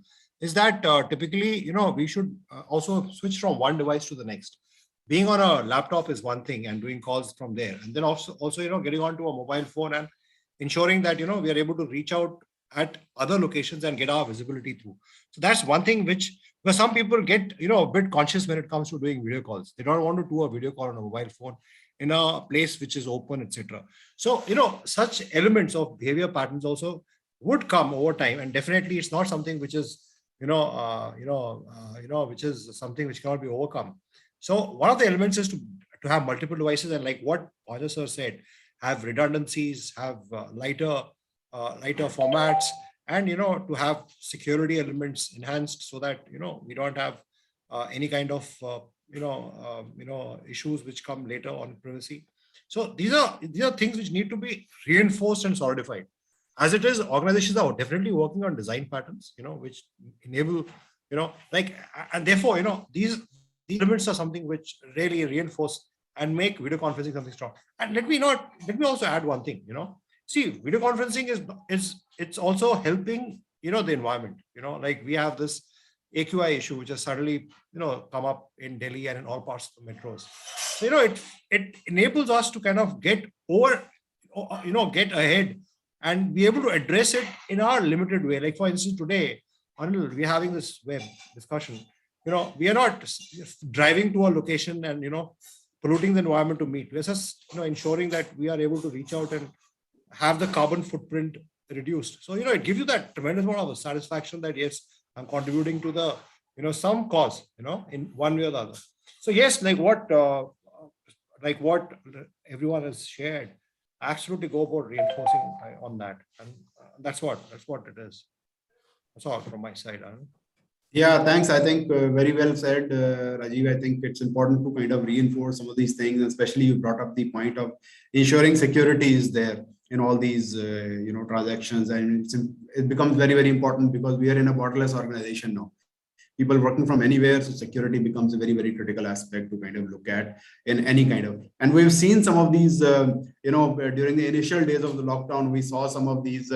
is that typically, we should also switch from one device to the next. Being on a laptop is one thing and doing calls from there. And then also getting onto a mobile phone and ensuring that, we are able to reach out at other locations and get our visibility through. So that's one thing where some people get, a bit conscious when it comes to doing video calls. They don't want to do a video call on a mobile phone in a place which is open, etc. So, such elements of behavior patterns also would come over time. And definitely it's not something which is, which is something which cannot be overcome. So one of the elements is to to have multiple devices and, like what Panja sir said, have redundancies, have lighter formats, and to have security elements enhanced so that we don't have any kind of issues which come later on privacy. So these are things which need to be reinforced and solidified. As it is, organizations are definitely working on design patterns, which enable, and therefore, these elements are something which really reinforce and make video conferencing something strong. And let me also add one thing, see, video conferencing it's also helping, the environment, like we have this AQI issue, which has suddenly, come up in Delhi and in all parts of the metros. So, it enables us to kind of get ahead and be able to address it in our limited way. Like, for instance, today, Anil, we're having this web discussion. We are not driving to a location and, polluting the environment to meet. We're just, ensuring that we are able to reach out and have the carbon footprint reduced. So, it gives you that tremendous amount of satisfaction that, yes, I'm contributing to the, some cause, in one way or the other. So, yes, like what everyone has shared, absolutely go about reinforcing on that. And that's what it is. That's all from my side. Yeah, thanks. I think very well said, Rajiv. I think it's important to kind of reinforce some of these things, especially you brought up the point of ensuring security is there in all these, transactions. And it becomes very, very important because we are in a borderless organization now. People working from anywhere, so security becomes a very, very critical aspect to kind of look at in any kind of. And we've seen some of these, during the initial days of the lockdown, we saw some of these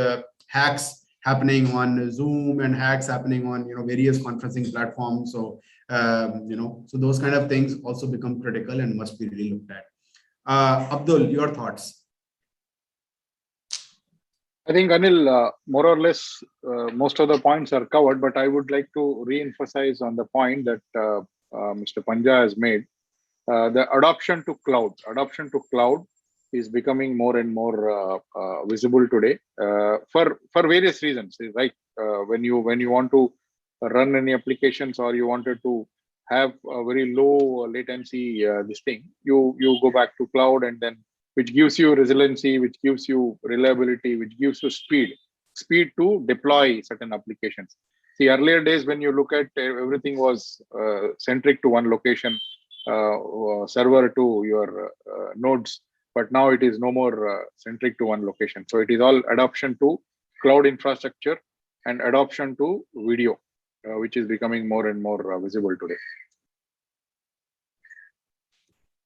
hacks happening on Zoom and hacks happening on various conferencing platforms. So so those kind of things also become critical and must be really looked at. Abdul, your thoughts? I think, Anil, more or less, most of the points are covered, but I would like to re-emphasize on the point that Mr. Panja has made. The adoption to cloud is becoming more and more visible today for various reasons, right? When you want to run any applications or you wanted to have a very low latency, this thing, you go back to cloud, and then which gives you resiliency, which gives you reliability, which gives you speed to deploy certain applications. See, earlier days when you look at everything was centric to one location, server to your nodes, but now it is no more centric to one location. So it is all adoption to cloud infrastructure and adoption to video, which is becoming more and more visible today.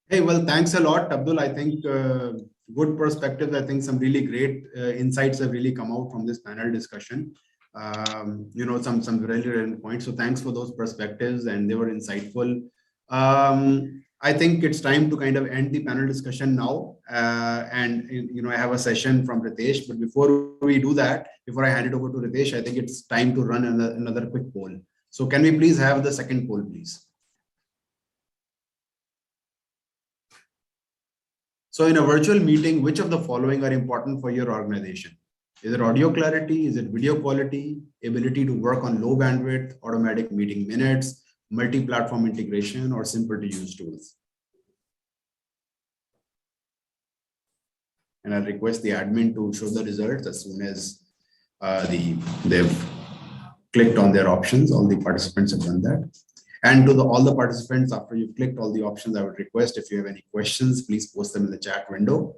Hey, well, thanks a lot, Abdul. I think good perspectives. I think some really great insights have really come out from this panel discussion. Some really relevant points. So thanks for those perspectives, and they were insightful. I think it's time to kind of end the panel discussion now. And I have a session from Ritesh, but before we do that, before I hand it over to Ritesh, I think it's time to run another quick poll. So can we please have the second poll, please? So in a virtual meeting, which of the following are important for your organization? Is it audio clarity? Is it video quality? Ability to work on low bandwidth, automatic meeting minutes, multi-platform integration, or simple to use tools? And I request the admin to show the results as soon as they've clicked on their options. All the participants have done that. And to all the participants, after you've clicked all the options, I would request if you have any questions, please post them in the chat window.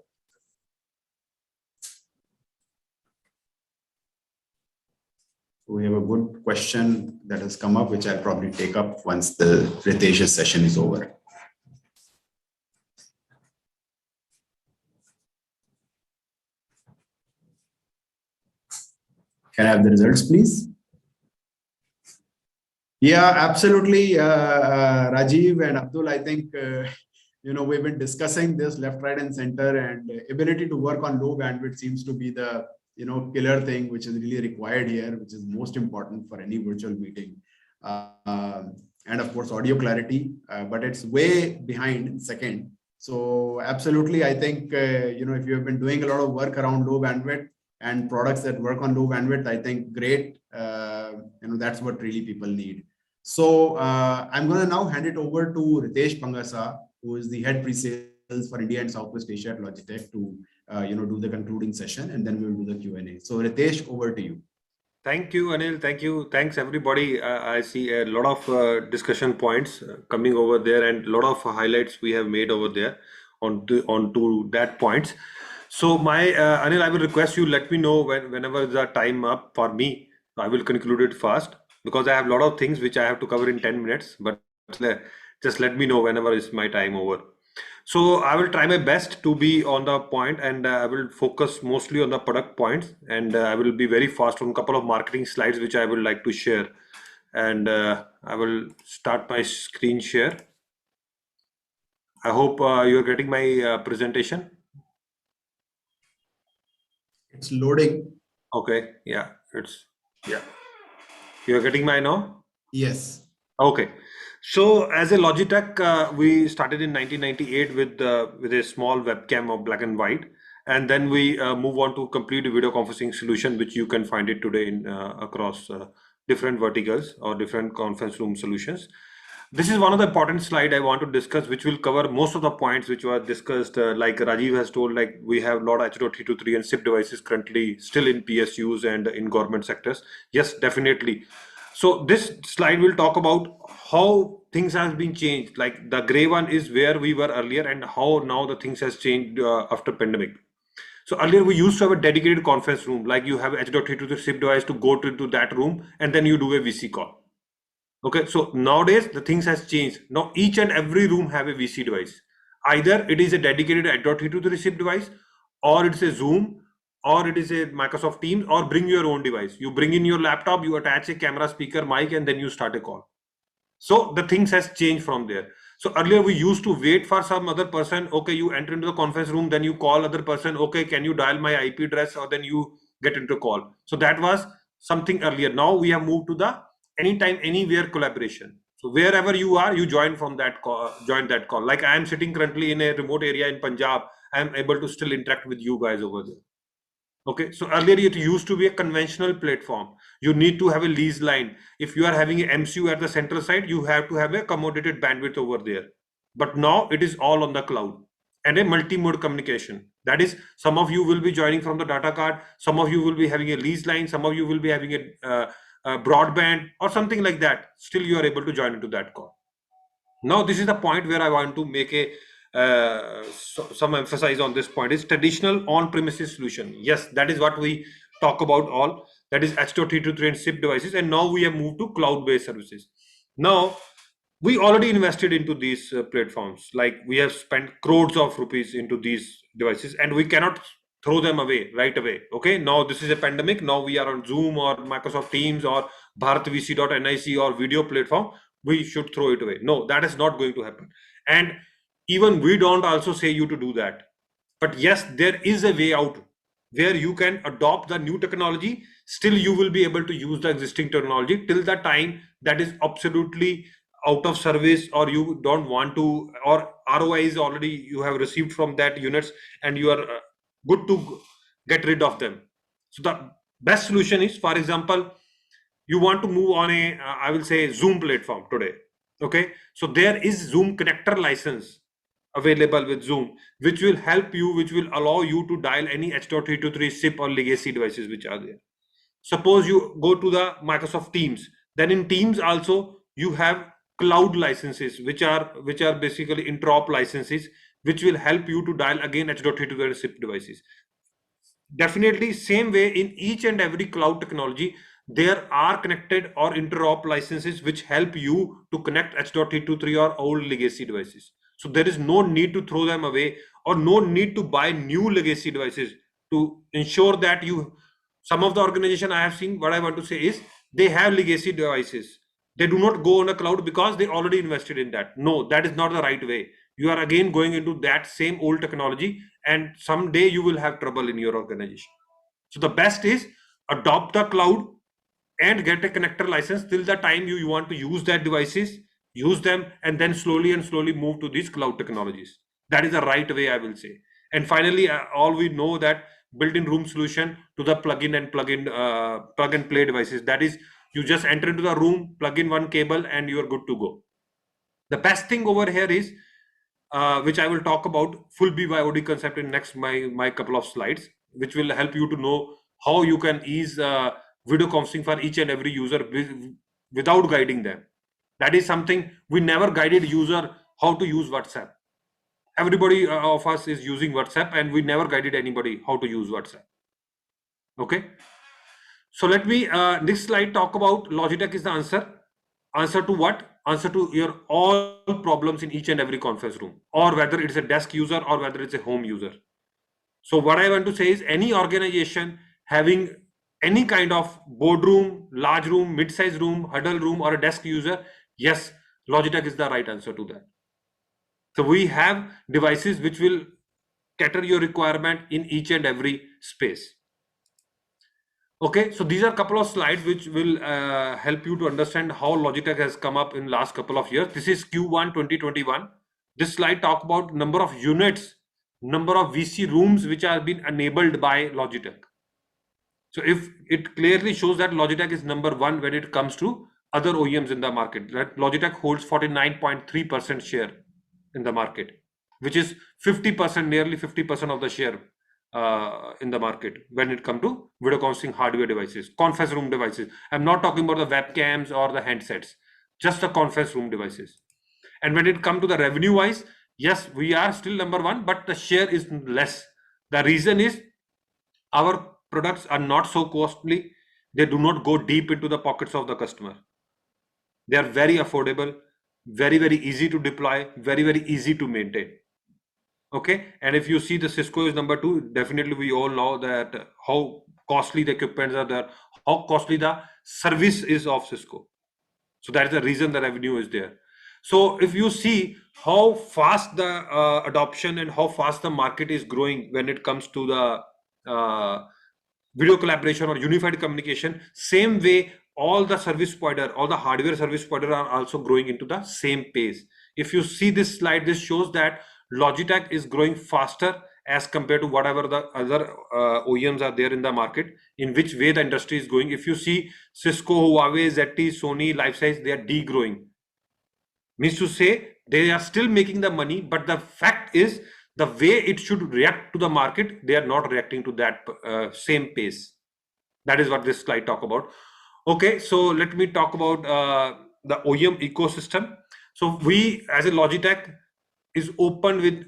We have a good question that has come up, which I'll probably take up once the Ritesh's session is over. Can I have the results, please? Yeah, absolutely, Rajiv and Abdul. I think we've been discussing this left, right, and center, and ability to work on low bandwidth seems to be the killer thing which is really required here, which is most important for any virtual meeting. And of course, audio clarity, but it's way behind second. So absolutely, I think if you have been doing a lot of work around low bandwidth and products that work on low bandwidth, I think great. That's what really people need. So I'm going to now hand it over to Ritesh Pangasa, who is the head pre-sales for India and Southwest Asia at Logitech, to do the concluding session, and then we will do the Q&A. So Ritesh, over to you. Thank you, Anil. Thank you. Thanks, everybody. I see a lot of discussion points coming over there, and a lot of highlights we have made over there onto that points. So Anil, I will request you, let me know whenever the time up for me. I will conclude it fast because I have a lot of things which I have to cover in 10 minutes, but just let me know whenever is my time over. So I will try my best to be on the point, and I will focus mostly on the product points, and I will be very fast on a couple of marketing slides which I would like to share. And I will start my screen share. I hope you're getting my presentation. It's loading. Okay, yeah, you're getting my now? Yes. Okay. So as a Logitech, we started in 1998 with a small webcam of black and white, and then we move on to complete video conferencing solution, which you can find it today in across different verticals or different conference room solutions. This is one of the important slide I want to discuss, which will cover most of the points which were discussed. Like Rajiv has told, like we have a lot of H.323 and SIP devices currently still in PSUs and in government sectors. Yes, definitely. So this slide will talk about how things have been changed. Like the gray one is where we were earlier and how now the things has changed after pandemic. So earlier we used to have a dedicated conference room, like you have H.323 SIP device to go to that room and then you do a VC call. Okay, so nowadays the things has changed. Now each and every room have a VC device. Either it is a dedicated H.323 SIP device, or it's a Zoom, or it is a Microsoft Teams, or bring your own device. You bring in your laptop, you attach a camera, speaker, mic, and then you start a call. So the things has changed from there. So earlier we used to wait for some other person. Okay, you enter into the conference room, then you call other person. Okay, can you dial my IP address, or then you get into call. So that was something earlier. Now we have moved to the anytime, anywhere collaboration. So wherever you are, you join from that call, join that call. Like I am sitting currently in a remote area in Punjab, I am able to still interact with you guys over there. Okay, so earlier it used to be a conventional platform. You need to have a lease line. If you are having an MCU at the central side, you have to have a accommodated bandwidth over there. But now it is all on the cloud and a multi-mode communication. That is, some of you will be joining from the data card, some of you will be having a lease line, some of you will be having a broadband or something like that. Still you are able to join into that call. Now this is the point where I want to make a some emphasize on this point is traditional on-premises solution. Yes, that is what we talk about all. That is H.323 and SIP devices, and now we have moved to cloud-based services. Now we already invested into these platforms. Like we have spent crores of rupees into these devices, and we cannot throw them away right away. Okay, now this is a pandemic. Now we are on Zoom or Microsoft Teams or BharatVC.nic or video platform. We should throw it away. No, that is not going to happen. And even we don't also say you to do that. But yes, there is a way out where you can adopt the new technology. Still, you will be able to use the existing technology till the time that is absolutely out of service, or you don't want to, or ROI is already you have received from that units and you are good to get rid of them. So the best solution is, for example, you want to move on a, I will say Zoom platform today. Okay, so there is Zoom connector license available with Zoom, which will help you, which will allow you to dial any H.323 SIP or legacy devices which are there. Suppose you go to the Microsoft Teams, then in Teams also you have cloud licenses, which are basically interop licenses, which will help you to dial again H.323 SIP devices. Definitely same way in each and every cloud technology, there are connected or interop licenses which help you to connect H.323 or old legacy devices. So there is no need to throw them away or no need to buy new legacy devices to ensure that you, some of the organization I have seen, what I want to say is they have legacy devices. They do not go on a cloud because they already invested in that. No, that is not the right way. You are again going into that same old technology and someday you will have trouble in your organization. So the best is adopt the cloud and get a connector license till the time you want to use that devices, use them, and then slowly move to these cloud technologies. That is the right way, I will say. And finally, all we know that built-in room solution to the plug-in and plug and play devices. That is, you just enter into the room, plug in one cable, and you are good to go. The best thing over here is which I will talk about full BYOD concept in next my couple of slides, which will help you to know how you can ease video conferencing for each and every user without guiding them. That is something we never guided user how to use WhatsApp. Everybody of us is using WhatsApp, and we never guided anybody how to use WhatsApp. Okay. So let me next slide talk about Logitech is the answer. Answer to what? Answer to your all problems in each and every conference room, or whether it's a desk user or whether it's a home user. So what I want to say is any organization having any kind of boardroom, large room, mid-size room, huddle room, or a desk user, yes, Logitech is the right answer to that. So we have devices which will cater your requirement in each and every space. Okay, so these are a couple of slides which will help you to understand how Logitech has come up in last couple of years. This is Q1 2021. This slide talk about number of units, number of VC rooms which are being enabled by Logitech. So if it clearly shows that Logitech is number one when it comes to other OEMs in the market. That Logitech holds 49.3% share in the market, which is 50%, nearly 50% of the share in the market when it comes to video conferencing hardware devices, conference room devices. I'm not talking about the webcams or the handsets, just the conference room devices. And when it comes to the revenue wise, yes, we are still number one, but the share is less. The reason is our products are not so costly. They do not go deep into the pockets of the customer. They are very affordable, very, very easy to deploy, very, very easy to maintain. Okay, and if you see the Cisco is number two, definitely we all know that how costly the equipments are there, how costly the service is of Cisco. So that is the reason the revenue is there. So if you see how fast the adoption and how fast the market is growing when it comes to the video collaboration or unified communication, same way all the service provider, all the hardware service provider are also growing into the same pace. If you see this slide, this shows that Logitech is growing faster as compared to whatever the other OEMs are there in the market, in which way the industry is going. If you see Cisco, Huawei, ZTE, Sony, Lifesize, they are degrowing. Means to say they are still making the money, but the fact is the way it should react to the market, they are not reacting to that same pace. That is what this slide talk about. Okay, so let me talk about the OEM ecosystem. So we as a Logitech is open with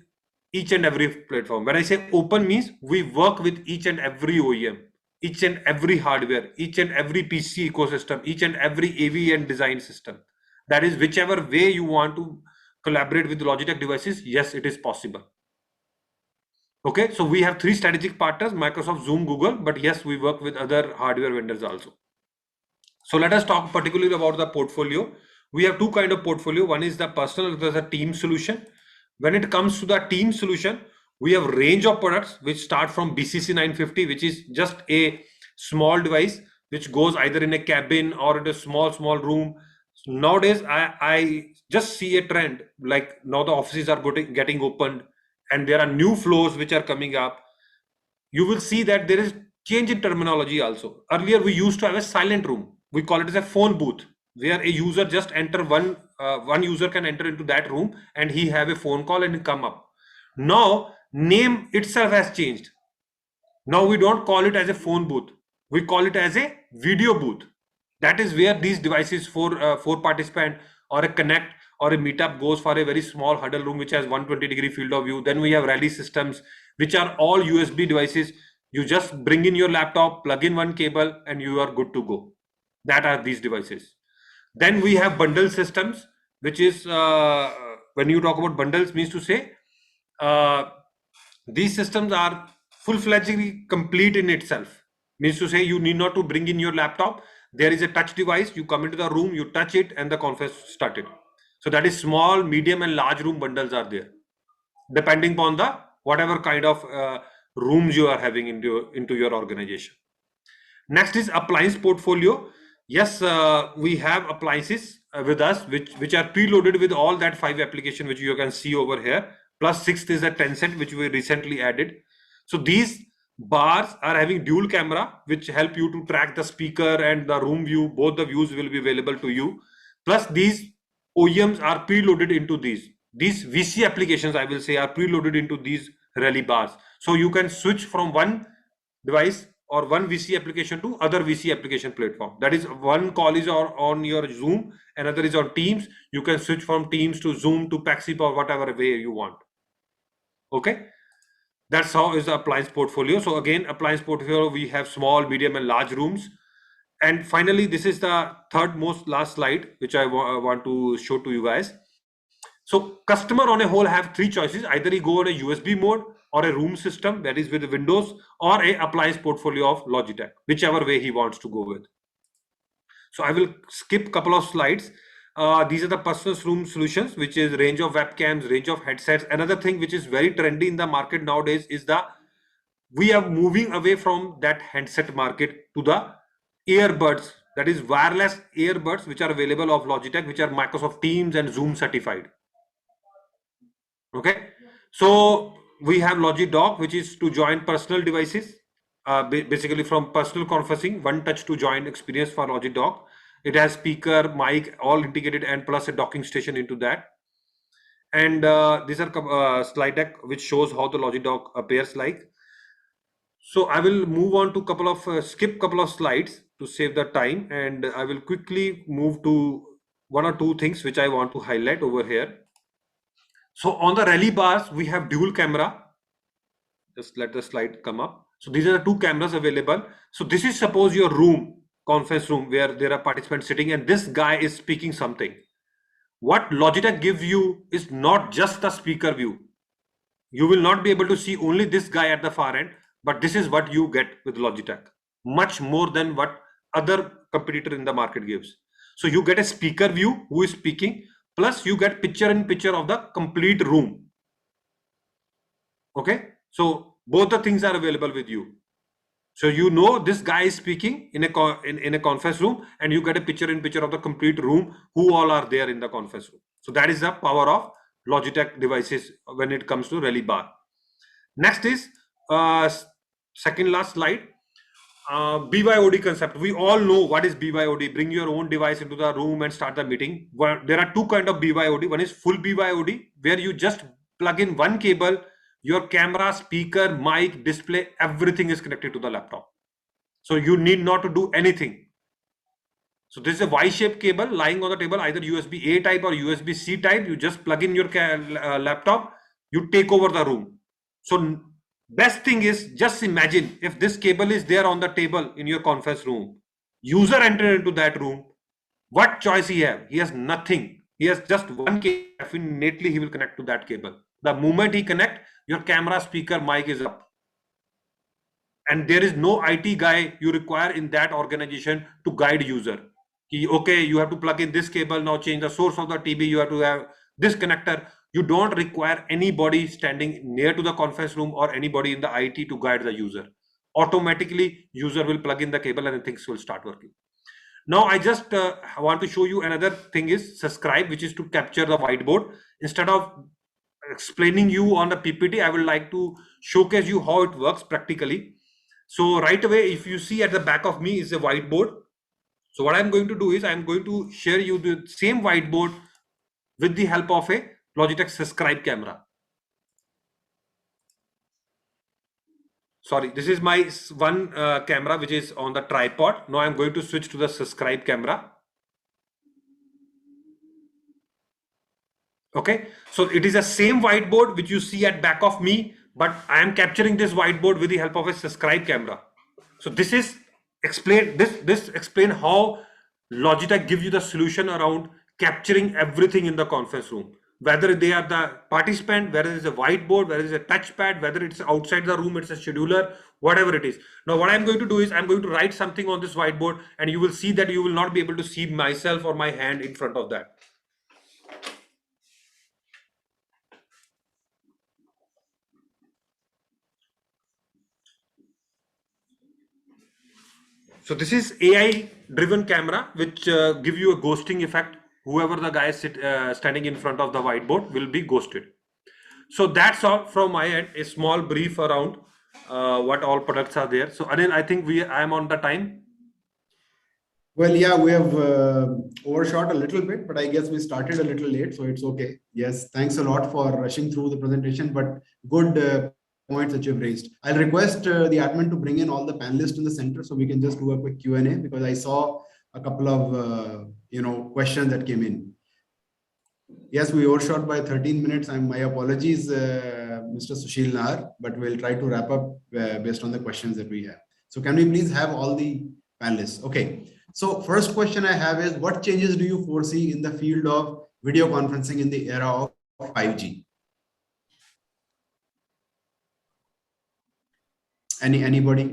each and every platform. When I say open means we work with each and every OEM, each and every hardware, each and every PC ecosystem, each and every AV and design system. That is whichever way you want to collaborate with Logitech devices, yes, it is possible. Okay, so we have three strategic partners, Microsoft, Zoom, Google, but yes, we work with other hardware vendors also. So let us talk particularly about the portfolio. We have two kinds of portfolio. One is the personal, there's a team solution. When it comes to the team solution, we have range of products which start from BCC 950, which is just a small device which goes either in a cabin or in a small room. Nowadays, I just see a trend, like now the offices are getting opened and there are new floors which are coming up. You will see that there is change in terminology also. Earlier, we used to have a silent room. We call it as a phone booth, where a user just enter one user can enter into that room and he have a phone call and come up. Now name itself has changed. Now we don't call it as a phone booth. We call it as a video booth. That is where these devices for participant or a connect or a meetup goes for a very small huddle room which has 120-degree field of view. Then we have rally systems which are all USB devices. You just bring in your laptop, plug in one cable and you are good to go. That are these devices. Then we have bundle systems, which is when you talk about bundles, means to say these systems are full-fledgedly complete in itself. Means to say you need not to bring in your laptop. There is a touch device. You come into the room, you touch it, and the conference started. So that is small, medium, and large room bundles are there, depending upon the whatever kind of rooms you are having into your organization. Next is appliance portfolio. Yes, we have appliances with us which are preloaded with all that 5 applications which you can see over here. Plus 6th is a Tencent which we recently added. So these bars are having dual camera which help you to track the speaker and the room view. Both the views will be available to you. Plus these OEMs are preloaded into these. these VC applications, I will say, are preloaded into these Rally bars. So you can switch from one device or one VC application to other VC application platform. That is, one call is on your Zoom, another is on Teams. You can switch from Teams to Zoom to Paxip or whatever way you want. Okay, that's how is the appliance portfolio. So again, appliance portfolio, we have small, medium, and large rooms. And finally, this is the third most last slide, which I want to show to you guys. So customer on a whole have three choices. Either he go on a USB mode or a room system, that is with Windows, or a appliance portfolio of Logitech, whichever way he wants to go with. So I will skip a couple of slides. These are the personal room solutions, which is range of webcams, range of headsets. Another thing which is very trendy in the market nowadays is we are moving away from that handset market to the earbuds, that is wireless earbuds, which are available of Logitech, which are Microsoft Teams and Zoom certified. Okay, so we have LogiDock, which is to join personal devices, basically from personal conferencing, one touch to join experience for LogiDock. It has speaker, mic, all integrated, and plus a docking station into that. And these are slide deck which shows how the LogiDock appears like. So I will move on to skip couple of slides to save the time, and I will quickly move to one or two things which I want to highlight over here. So on the Rally bars, we have dual camera. Just let the slide come up. So these are the two cameras available. So this is suppose your room, conference room, where there are participants sitting and this guy is speaking something. What Logitech gives you is not just the speaker view. You will not be able to see only this guy at the far end, but this is what you get with Logitech. Much more than what other competitor in the market gives. So you get a speaker view who is speaking, plus you get picture in picture of the complete room. Okay, so both the things are available with you. So you know this guy is speaking in a conference room, and you get a picture in picture of the complete room, who all are there in the conference room. So that is the power of Logitech devices when it comes to Rally bar. Next is second last slide. BYOD concept. We all know what is BYOD. Bring your own device into the room and start the meeting. Well, there are two kinds of BYOD. One is full BYOD, where you just plug in one cable, your camera, speaker, mic, display, everything is connected to the laptop. So you need not to do anything. So this is a Y-shaped cable lying on the table, either USB-A type or USB-C type. You just plug in your laptop, you take over the room. So best thing is, just imagine if this cable is there on the table in your conference room, user entered into that room, what choice he have? He has nothing. He has just one cable. Definitely he will connect to that cable. The moment he connect, your camera, speaker, mic is up. And there is no IT guy you require in that organization to guide user. Okay, you have to plug in this cable, now change the source of the TV, you have to have this connector. You don't require anybody standing near to the conference room or anybody in the IT to guide the user. Automatically, user will plug in the cable and things will start working. Now, I just want to show you another thing is subscribe, which is to capture the whiteboard. Instead of explaining you on the PPT, I would like to showcase you how it works practically. So right away, if you see at the back of me is a whiteboard. So what I'm going to do is I'm going to share you the same whiteboard with the help of a Logitech subscribe camera. Sorry, this is my one camera which is on the tripod. Now I'm going to switch to the subscribe camera. Okay, so it is the same whiteboard which you see at back of me, but I am capturing this whiteboard with the help of a subscribe camera. So this is this explain how Logitech gives you the solution around capturing everything in the conference room, whether they are the participant, whether it's a whiteboard, whether it's a touchpad, whether it's outside the room, it's a scheduler, whatever it is. Now what I'm going to do is I'm going to write something on this whiteboard, and you will see that you will not be able to see myself or my hand in front of that. So this is AI driven camera, which give you a ghosting effect. Whoever the guy is standing in front of the whiteboard will be ghosted. So that's all from my end, a small brief around what all products are there. So Anil, I think I am on the time. Well, yeah, we have overshot a little bit, but I guess we started a little late, so it's okay. Yes, thanks a lot for rushing through the presentation, but good points that you've raised. I'll request the admin to bring in all the panelists in the center so we can just do a quick Q&A, because I saw a couple of questions that came in. Yes, we overshot by 13 minutes. My apologies, Mr. Sushil Nahar, but we'll try to wrap up based on the questions that we have. So can we please have all the panelists? Okay. So first question I have is, what changes do you foresee in the field of video conferencing in the era of 5G? Anybody?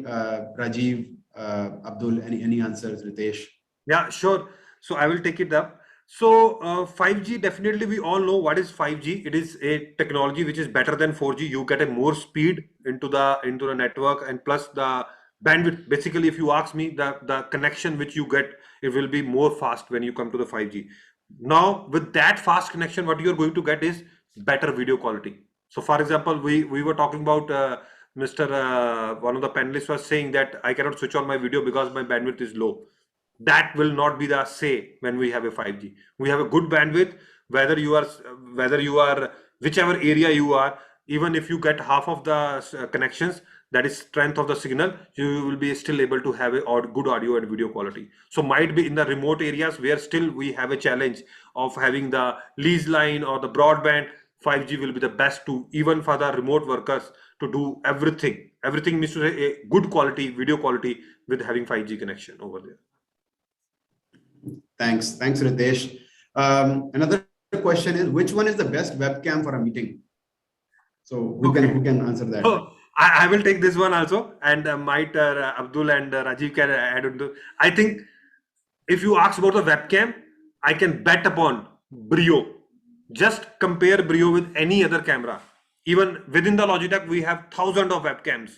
Rajiv, Abdul, any answers? Ritesh? Yeah, sure. So I will take it up. So 5G, definitely we all know what is 5G. It is a technology which is better than 4G. You get a more speed into the network, and plus the bandwidth. Basically, if you ask me, the connection which you get, it will be more fast when you come to the 5G. Now with that fast connection, what you're going to get is better video quality. So for example, we were talking about one of the panelists was saying that I cannot switch on my video because my bandwidth is low. That will not be the say when we have a 5G. We have a good bandwidth, whether you are whichever area you are. Even if you get half of the connections, that is strength of the signal, you will be still able to have a good audio and video quality. So might be in the remote areas where still we have a challenge of having the lease line or the broadband. 5G will be the best to, even for the remote workers, to do everything. Everything means to say a good quality video quality with having 5G connection over there. Thanks, Ritesh. Another question is, which one is the best webcam for a meeting? So who can answer that? Oh, I will take this one also, and might Abdul and Rajiv can add on to. I think if you ask about the webcam, I can bet upon Brio. Just compare Brio with any other camera. Even within the Logitech, we have thousands of webcams.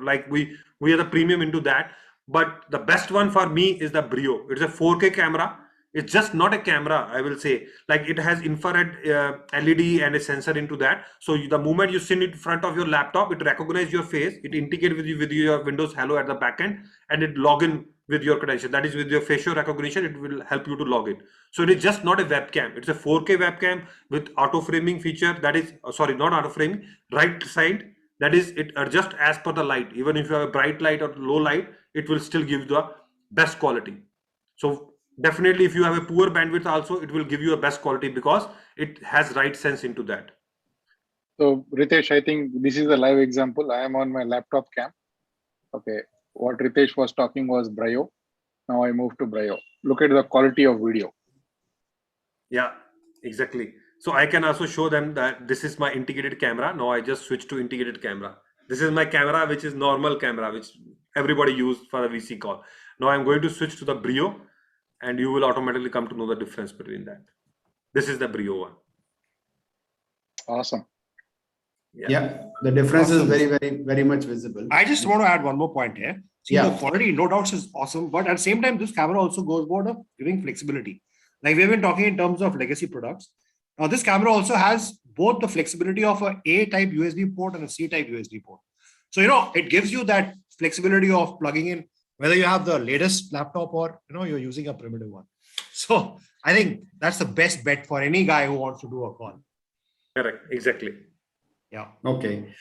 Like we are the premium into that. But the best one for me is the Brio. It's a 4K camera. It's just not a camera, I will say. Like it has infrared LED and a sensor into that. So the moment you sit in front of your laptop, it recognizes your face. It integrates with your Windows Hello at the backend, and it log in with your credential. That is with your facial recognition. It will help you to log in. So it is just not a webcam. It's a 4K webcam with auto framing feature. That is, sorry, not auto framing. Right side. That is, it adjusts as per the light. Even if you have a bright light or low light, it will still give the best quality. So definitely, if you have a poor bandwidth also, it will give you a best quality because it has right sense into that. So Ritesh, I think this is a live example. I am on my laptop cam. Okay, what Ritesh was talking was Brio. Now I move to Brio. Look at the quality of video. Yeah, exactly. So I can also show them that this is my integrated camera. Now I just switch to integrated camera. This is my camera, which is normal camera, which everybody used for a VC call. Now I'm going to switch to the Brio, and you will automatically come to know the difference between that. This is the Brio one. Awesome. Yeah, the difference is very much visible. I just want to add one more point here. See, the quality, no doubts, is awesome, but at the same time, this camera also goes about of giving flexibility. Like we've been talking in terms of legacy products. Now, this camera also has both the flexibility of a A-type USB port and a C-type USB port. So, it gives you that flexibility of plugging in, whether you have the latest laptop or, you're using a primitive one. So I think that's the best bet for any guy who wants to do a call. Correct. Exactly. Yeah. Okay.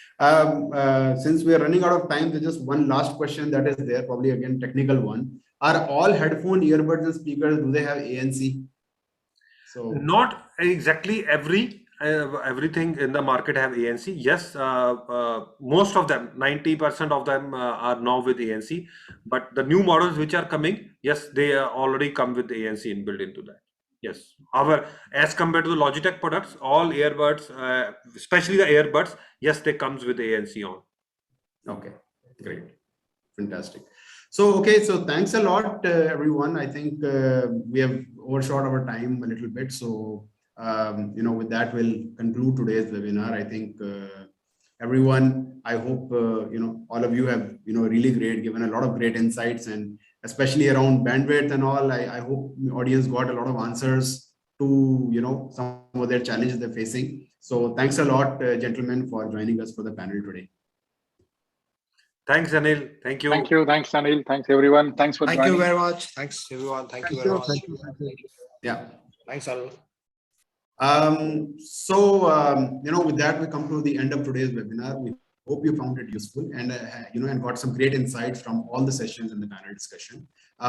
Since we are running out of time, there's just one last question that is there, probably again, technical one. Are all headphone, earbuds and speakers, do they have ANC? So not exactly everything in the market have ANC. Yes, most of them, 90% of them are now with ANC, but the new models which are coming, yes, they already come with ANC inbuilt into that. Yes, as compared to the Logitech products, all earbuds, especially the earbuds, yes, they comes with ANC on. Okay, great, fantastic. So, okay, so thanks a lot, everyone. I think we have overshot our time a little bit. So, with that, we'll conclude today's webinar. I think everyone, I hope, all of you have, really given a lot of great insights, and especially around bandwidth and all. I hope the audience got a lot of answers to, some of their challenges they're facing. So thanks a lot, gentlemen, for joining us for the panel today. Thanks, Anil. Thank you. Thank you. Thanks, Anil. Thanks, everyone. Thanks for Thank joining. you very much. Thanks, everyone. Thank you very much. Yeah. Thanks, Arul. With that, we come to the end of today's webinar. We hope you found it useful and, and got some great insights from all the sessions in the panel discussion.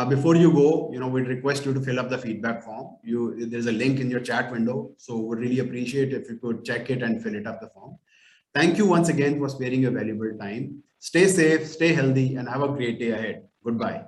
Before you go, we'd request you to fill up the feedback form. There's a link in your chat window. So we'd really appreciate if you could check it and fill it up the form. Thank you once again for sparing your valuable time. Stay safe, stay healthy, and have a great day ahead. Goodbye.